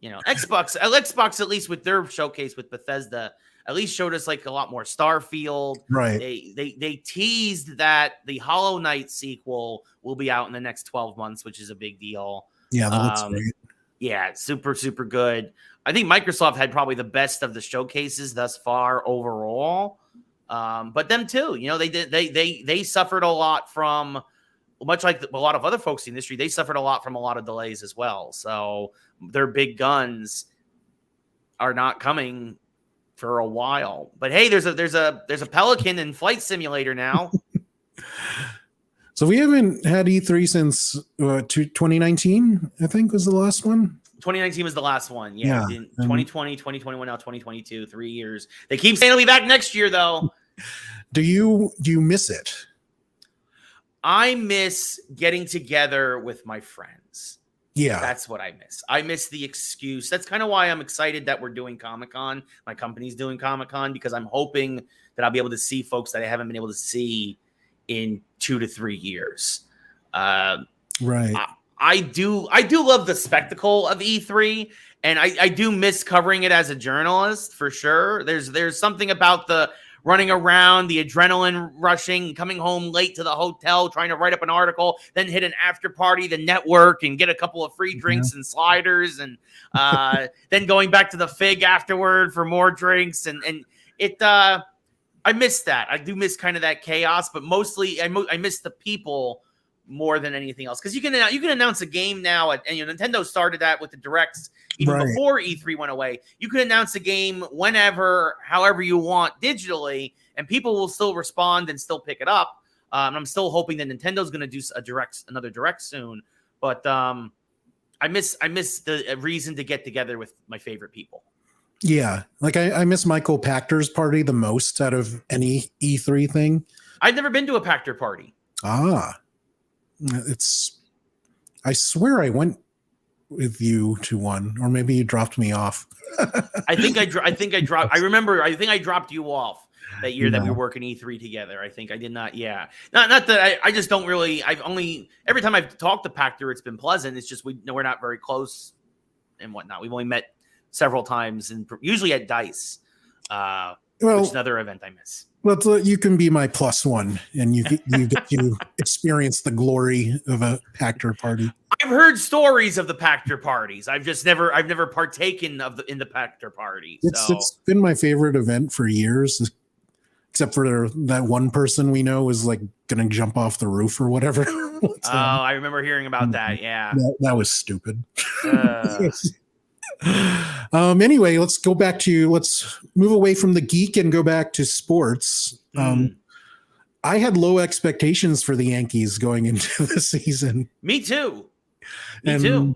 Xbox, at least with their showcase with Bethesda, at least showed us like a lot more Starfield. Right. They teased that the Hollow Knight sequel will be out in the next 12 months, which is a big deal. Yeah, that looks great. Yeah, super, super good. I think Microsoft had probably the best of the showcases thus far overall. But them too, they suffered a lot from, much like a lot of other folks in the industry, they suffered a lot from a lot of delays as well. So their big guns are not coming for a while. But hey, there's a Pelican in Flight Simulator now. So we haven't had E3 since 2019, I think was the last one. 2019 was the last one. Yeah. 2020, 2021, now 2022, 3 years. They keep saying it'll be back next year, though. Do you miss it? I miss getting together with my friends. Yeah. That's what I miss. I miss the excuse. That's kind of why I'm excited that we're doing Comic-Con. My company's doing Comic-Con because I'm hoping that I'll be able to see folks that I haven't been able to see in 2 to 3 years. Right. I do love the spectacle of E3, and I do miss covering it as a journalist for sure. There's something about the running around, the adrenaline rushing, coming home late to the hotel, trying to write up an article, then hit an after party, the network, and get a couple of free drinks and sliders, and then going back to the Fig afterward for more drinks, and it. I miss that. I do miss kind of that chaos, but mostly I miss the people more than anything else, because you can announce a game now, and Nintendo started that with the directs even before E3 went away. You can announce a game whenever, however you want digitally, and people will still respond and still pick it up. And I'm still hoping that Nintendo's going to do another direct soon. But I miss the reason to get together with my favorite people. Yeah, like I miss Michael Pachter's party the most out of any E3 thing. I've never been to a Pachter party. I swear I went with you to one, or maybe you dropped me off. I think I dropped. I remember. I think I dropped you off that year that we were working E3 together. I think I did not. Yeah, not that I just don't really. I've only every time I've talked to Pachter, it's been pleasant. It's just we're not very close and whatnot. We've only met several times, and usually at DICE, which is another event I miss. Well, you can be my plus one, and you get to experience the glory of a Pachter party. I've heard stories of the Pachter parties. I've never partaken in the Pachter party. It's been my favorite event for years, except for that one person we know was like going to jump off the roof or whatever. I remember hearing about that. Yeah, that was stupid. Anyway, let's move away from the geek and go back to sports. I had low expectations for the Yankees going into the season. Me too. Me too.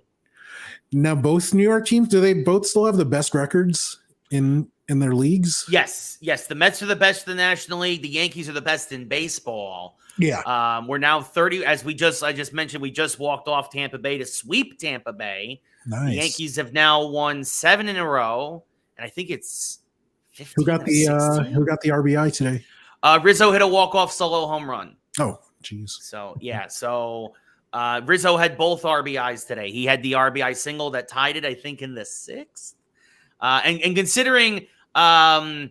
Now both New York teams, do they both still have the best records in their leagues? Yes. The Mets are the best in the National League. The Yankees are the best in baseball. Yeah. We're now 30, as I just mentioned, we just walked off Tampa Bay to sweep Tampa Bay. Nice. The Yankees have now won 7 in a row, and I think it's 15. Who got the RBI today? Rizzo hit a walk-off solo home run. Oh, geez. So Rizzo had both RBIs today. He had the RBI single that tied it, I think, in the 6th. And considering, and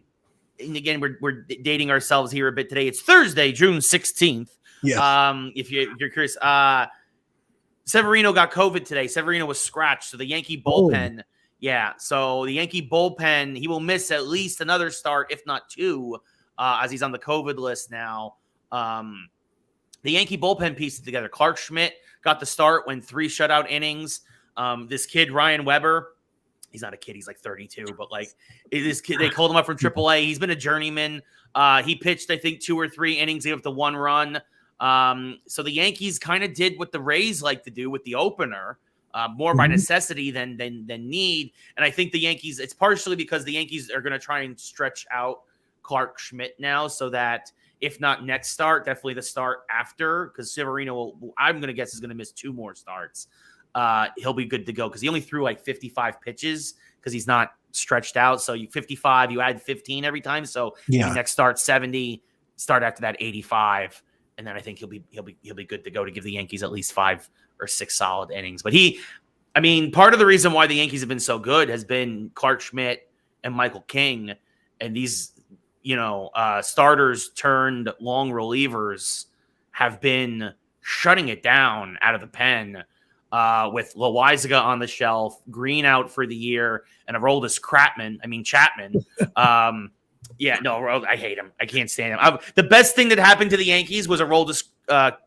again, we're dating ourselves here a bit today. It's Thursday, June 16th. Yeah. If you're curious, Severino got COVID today. Severino was scratched, so the Yankee bullpen. Yeah, so the Yankee bullpen, he will miss at least another start, if not 2, as he's on the COVID list now. The Yankee bullpen pieced it together. Clark Schmidt got the start, went 3 shutout innings. This kid, Ryan Weber, he's not a kid. He's like 32, but like this kid, they called him up from AAA. He's been a journeyman. He pitched, I think, 2 or 3 innings. He gave up the 1 run. So the Yankees kind of did what the Rays like to do with the opener, more by necessity than need. And I think the Yankees, it's partially because the Yankees are going to try and stretch out Clark Schmidt now, so that if not next start, definitely the start after, because Severino, I'm going to guess, is going to miss 2 more starts. He'll be good to go because he only threw like 55 pitches because he's not stretched out. So you 55, you add 15 every time. So maybe next start 70, start after that 85, and then I think he'll be good to go to give the Yankees at least 5 or 6 solid innings. But part of the reason why the Yankees have been so good has been Clark Schmidt and Michael King, and these starters turned long relievers have been shutting it down out of the pen. With Loizaga on the shelf, Green out for the year, and Aroldis Chapman. I hate him. I can't stand him. The best thing that happened to the Yankees was Aroldis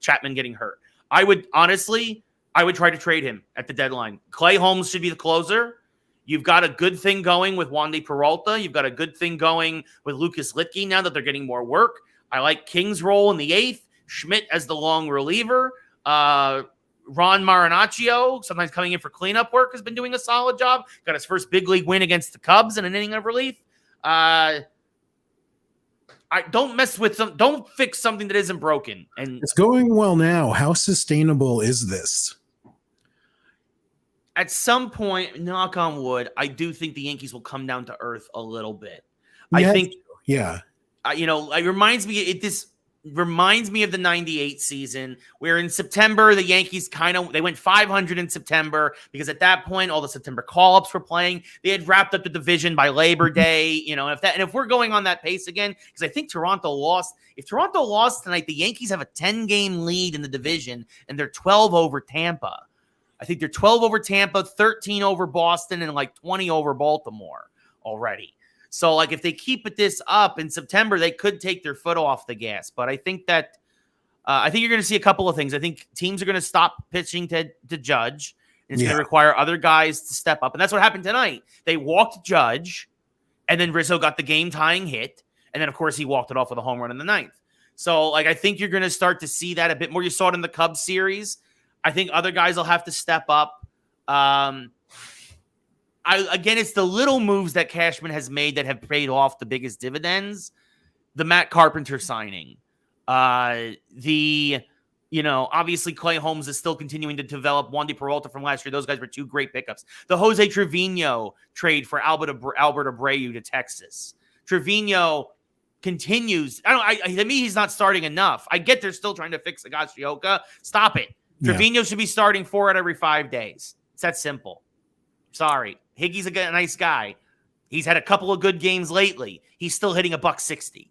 Chapman getting hurt. I would try to trade him at the deadline. Clay Holmes should be the closer. You've got a good thing going with Wandy Peralta. You've got a good thing going with Lucas Litke now that they're getting more work. I like King's role in the 8th, Schmidt as the long reliever. Ron Marinaccio, sometimes coming in for cleanup work, has been doing a solid job. Got his first big league win against the Cubs in an inning of relief. I don't mess with them. Don't fix something that isn't broken. And it's going well now. How sustainable is this? At some point, knock on wood, I do think the Yankees will come down to earth a little bit. It reminds me of the 98 season where in September, the Yankees they went 500 in September because at that point, all the September call-ups were playing. They had wrapped up the division by Labor Day, if we're going on that pace again, because I think Toronto lost. If Toronto lost tonight, the Yankees have a 10-game lead in the division and they're 12 over Tampa. I think they're 12 over Tampa, 13 over Boston, and 20 over Baltimore already. So, if they keep this up in September, they could take their foot off the gas. But I think that you're going to see a couple of things. I think teams are going to stop pitching to Judge. And it's going to require other guys to step up. And that's what happened tonight. They walked Judge, and then Rizzo got the game-tying hit. And then, of course, he walked it off with a home run in the 9th. So, I think you're going to start to see that a bit more. You saw it in the Cubs series. I think other guys will have to step up. It's the little moves that Cashman has made that have paid off the biggest dividends. The Matt Carpenter signing. Obviously Clay Holmes is still continuing to develop. Wandy Peralta from last year. Those guys were 2 great pickups. The Jose Trevino trade for Albert Abreu to Texas. Trevino continues. To me, he's not starting enough. I get they're still trying to fix Higashioka. Stop it. Trevino should be starting 4 out every 5 days. It's that simple. Sorry. Higgy's a nice guy. He's had a couple of good games lately. He's still hitting $160.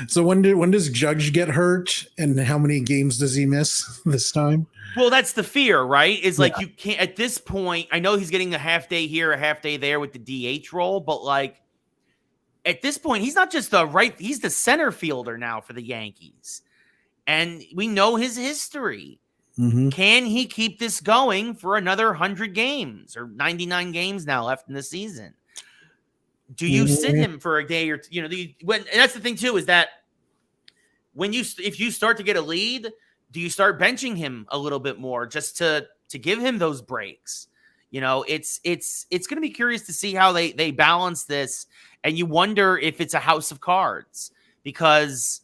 So when does Judge get hurt, and how many games does he miss this time? Well, that's the fear, right? You can't at this point. I know he's getting a half day here, a half day there with the DH role, but at this point, he's not just he's the center fielder now for the Yankees. And we know his history. Mm-hmm. Can he keep this going for another 100 games or 99 games now left in the season? Do you sit him for a day or and that's the thing too, is that if you start to get a lead, do you start benching him a little bit more just to give him those breaks? It's going to be curious to see how they balance this, and you wonder if it's a house of cards because.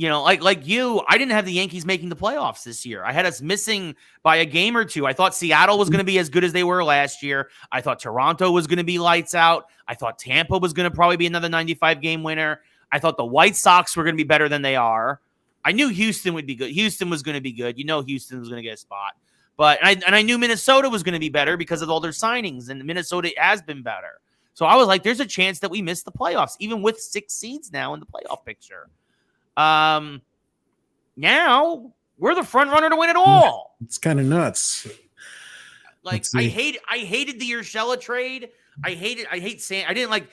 I didn't have the Yankees making the playoffs this year. I had us missing by a game or 2. I thought Seattle was going to be as good as they were last year. I thought Toronto was going to be lights out. I thought Tampa was going to probably be another 95-game winner. I thought the White Sox were going to be better than they are. I knew Houston would be good. Houston was going to be good. Houston was going to get a spot. But I knew Minnesota was going to be better because of all their signings, and Minnesota has been better. So I was like, there's a chance that we miss the playoffs, even with 6 seeds now in the playoff picture. Now we're the front runner to win it all. It's kind of nuts. I hated the Urshela trade. I didn't like,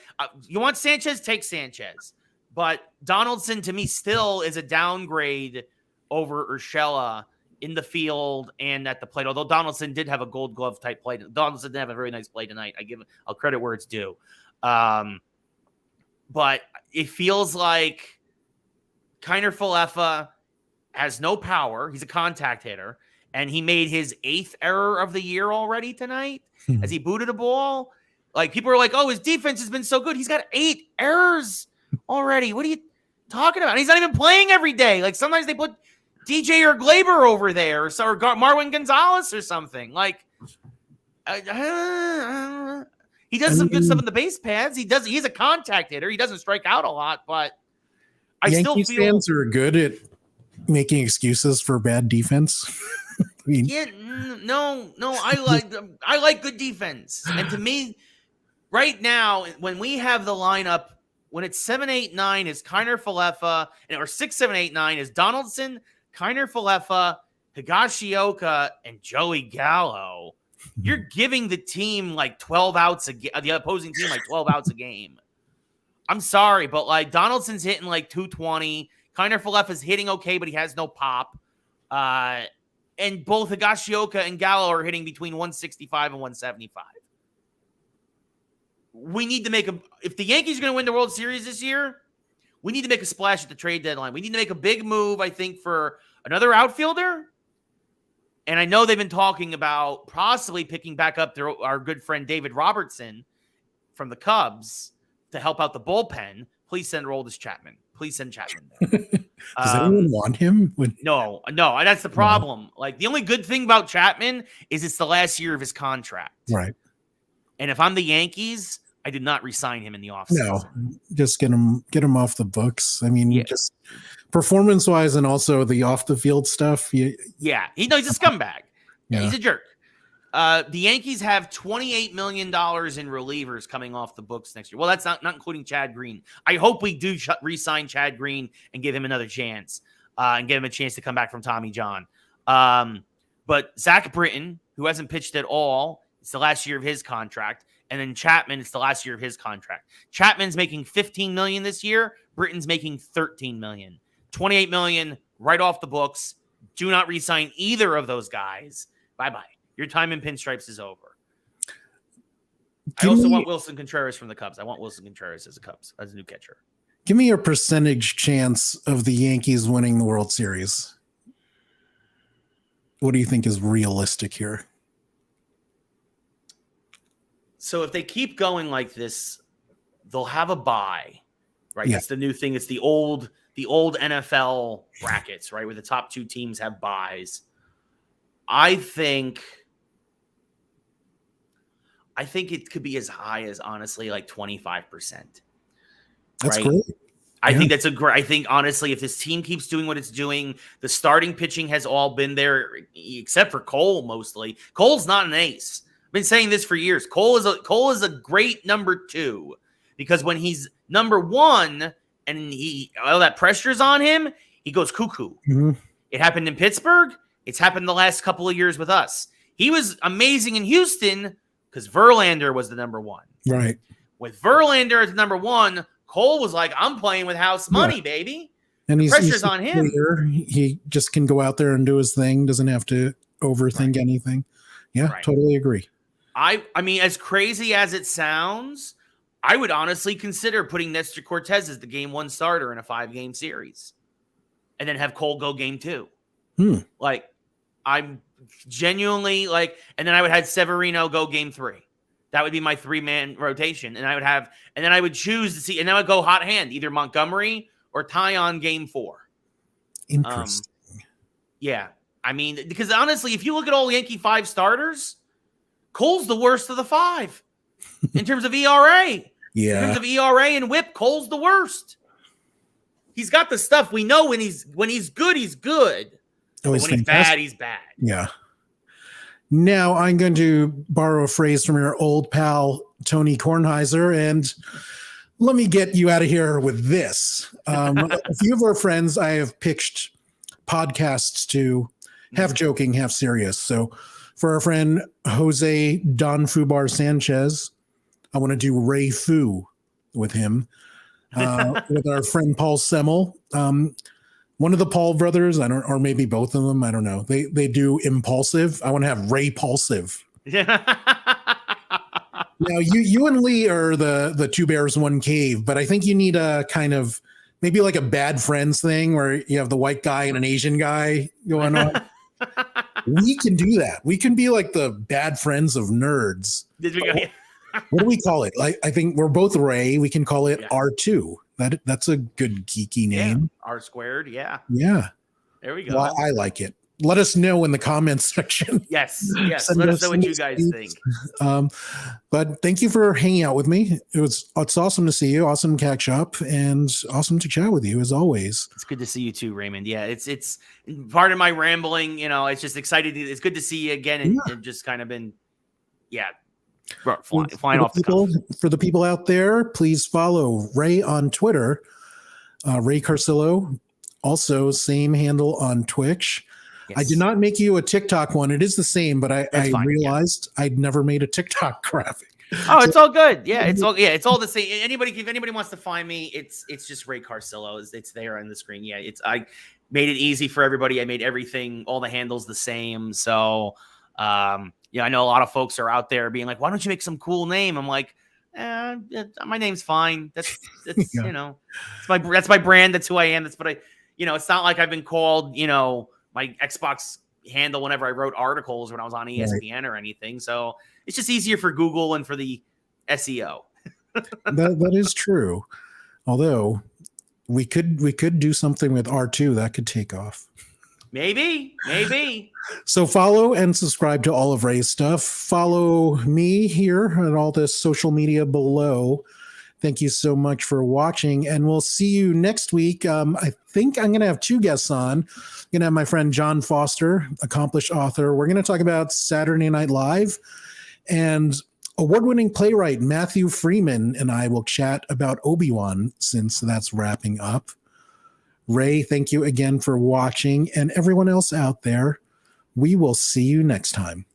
you want Sanchez, take Sanchez, but Donaldson to me still is a downgrade over Urshela in the field and at the plate. Although Donaldson did have a Gold Glove type play. Donaldson did have a very nice play tonight. I'll credit where it's due. But it feels like Kiner Falefa has no power. He's a contact hitter, and he made his 8th error of the year already tonight as he booted a ball. People are like, oh, his defense has been so good. He's got 8 errors already. What are you talking about? And he's not even playing every day. Sometimes they put DJ or Glaber over there or Marwin Gonzalez or something. He does some good stuff on the base paths. He's a contact hitter. He doesn't strike out a lot, but I Yankees still feel fans are good at making excuses for bad defense. I mean, yeah, no, I like good defense. And to me, right now, when we have the lineup, when it's 7-8-9 is Kiner Falefa, or 6-7-8-9 is Donaldson, Kiner Falefa, Higashioka, and Joey Gallo. You're giving the team like 12 outs the opposing team like 12 outs a game. I'm sorry, but like Donaldson's hitting like 220. Kiner Falefa's hitting okay, but he has no pop. And both Higashioka and Gallo are hitting between 165 and 175. We need to make if the Yankees are going to win the World Series this year, we need to make a splash at the trade deadline. We need to make a big move, I think, for another outfielder. And I know they've been talking about possibly picking back up our good friend David Robertson from the Cubs to help out the bullpen. Please send Aroldis Chapman. Please send Chapman there. Does anyone want him? No, that's the problem. Like, the only good thing about Chapman is it's the last year of his contract. Right. And if I'm the Yankees, I did not re-sign him in the offseason. No, just get him off the books. I mean, just performance-wise and also the off-the-field stuff. He's a scumbag. Yeah. He's a jerk. The Yankees have $28 million in relievers coming off the books next year. Well, that's not including Chad Green. I hope we do re-sign Chad Green and give him another chance and give him a chance to come back from Tommy John. But Zach Britton, who hasn't pitched at all, it's the last year of his contract. And then Chapman, it's the last year of his contract. Chapman's making $15 million this year. Britton's making $13 million. $28 million right off the books. Do not re-sign either of those guys. Bye-bye. Your time in pinstripes is over. I also want Wilson Contreras from the Cubs. I want Wilson Contreras as a new catcher. Give me a percentage chance of the Yankees winning the World Series. What do you think is realistic here? So if they keep going like this, they'll have a bye, right? Yeah. It's the new thing. It's the old NFL brackets, right? Where the top two teams have byes. I think it could be as high as, honestly, like 25%. That's great. I think that's I think, honestly, if this team keeps doing what it's doing, the starting pitching has all been there, except for Cole, mostly. Cole's not an ace. I've been saying this for years. Cole is a great number two, because when he's number one and all that pressure's on him, he goes cuckoo. Mm-hmm. It happened in Pittsburgh. It's happened the last couple of years with us. He was amazing in Houston because Verlander was the number one. Right. With Verlander as number one, Cole was like, I'm playing with house money, baby. And the pressure's on him. He just can go out there and do his thing. Doesn't have to overthink anything. Yeah, totally agree. I mean, as crazy as it sounds, I would honestly consider putting Nestor Cortez as the game one starter in a 5-game series and then have Cole go game two. Like, I'm genuinely and then I would have Severino go game three. That would be my 3-man rotation. And then I would choose to see, and then I would go hot hand, either Montgomery or Tyon game 4. Interesting. Yeah. I mean, because honestly, if you look at all Yankee 5 starters, Cole's the worst of the 5 in terms of ERA. Yeah. In terms of ERA and whip, Cole's the worst. He's got the stuff. We know when he's good, he's good. Oh, when he's bad, he's bad. Yeah. Now I'm going to borrow a phrase from your old pal, Tony Kornheiser, and let me get you out of here with this. A few of our friends I have pitched podcasts to, half joking, half serious. So for our friend Jose Don Fubar Sanchez, I want to do Ray Fu with him. With our friend Paul Semmel, one of the Paul brothers, or maybe both of them, I don't know. They do Impulsive. I want to have Ray Pulsive. Now you and Lee are the two bears, one cave, but I think you need a kind of maybe like a Bad Friends thing where you have the white guy and an Asian guy going on. We can do that. We can be like the Bad Friends of nerds. What do we call it? Like, I think we're both Ray. We can call it R2. That's a good geeky name. R squared. Yeah. Yeah. There we go. Well, I like it. let us know in the comments section. Yes. Let us know what you guys think. But thank you for hanging out with me. It's awesome to see you. Awesome to catch up, and awesome to chat with you as always. It's good to see you too, Raymond. Yeah, it's part of my rambling. It's just excited. It's good to see you again, and just kind of been, flying off the cuff. For the people out there, please follow Ray on Twitter, Ray Carsillo. Also, same handle on Twitch. Yes. I did not make you a TikTok one. It is the same, but I realized I'd never made a TikTok graphic. Oh, it's all good. Yeah, it's all the same. If anybody wants to find me, it's just Ray Carsillo. It's there on the screen. Yeah, I made it easy for everybody. I made all the handles the same. So, I know a lot of folks are out there being like, "Why don't you make some cool name?" I'm like, my name's fine. That's that's my brand. That's who I am. It's not like I've been called, my Xbox handle whenever I wrote articles when I was on ESPN or anything. So it's just easier for Google and for the SEO. that is true. Although we could do something with R2 that could take off. Maybe. So follow and subscribe to all of Ray's stuff. Follow me here at all this social media below. Thank you so much for watching, and we'll see you next week. I think I'm going to have 2 guests on. I'm going to have my friend John Foster, accomplished author. We're going to talk about Saturday Night Live, and award-winning playwright Matthew Freeman and I will chat about Obi-Wan, since that's wrapping up. Ray, thank you again for watching, and everyone else out there, we will see you next time.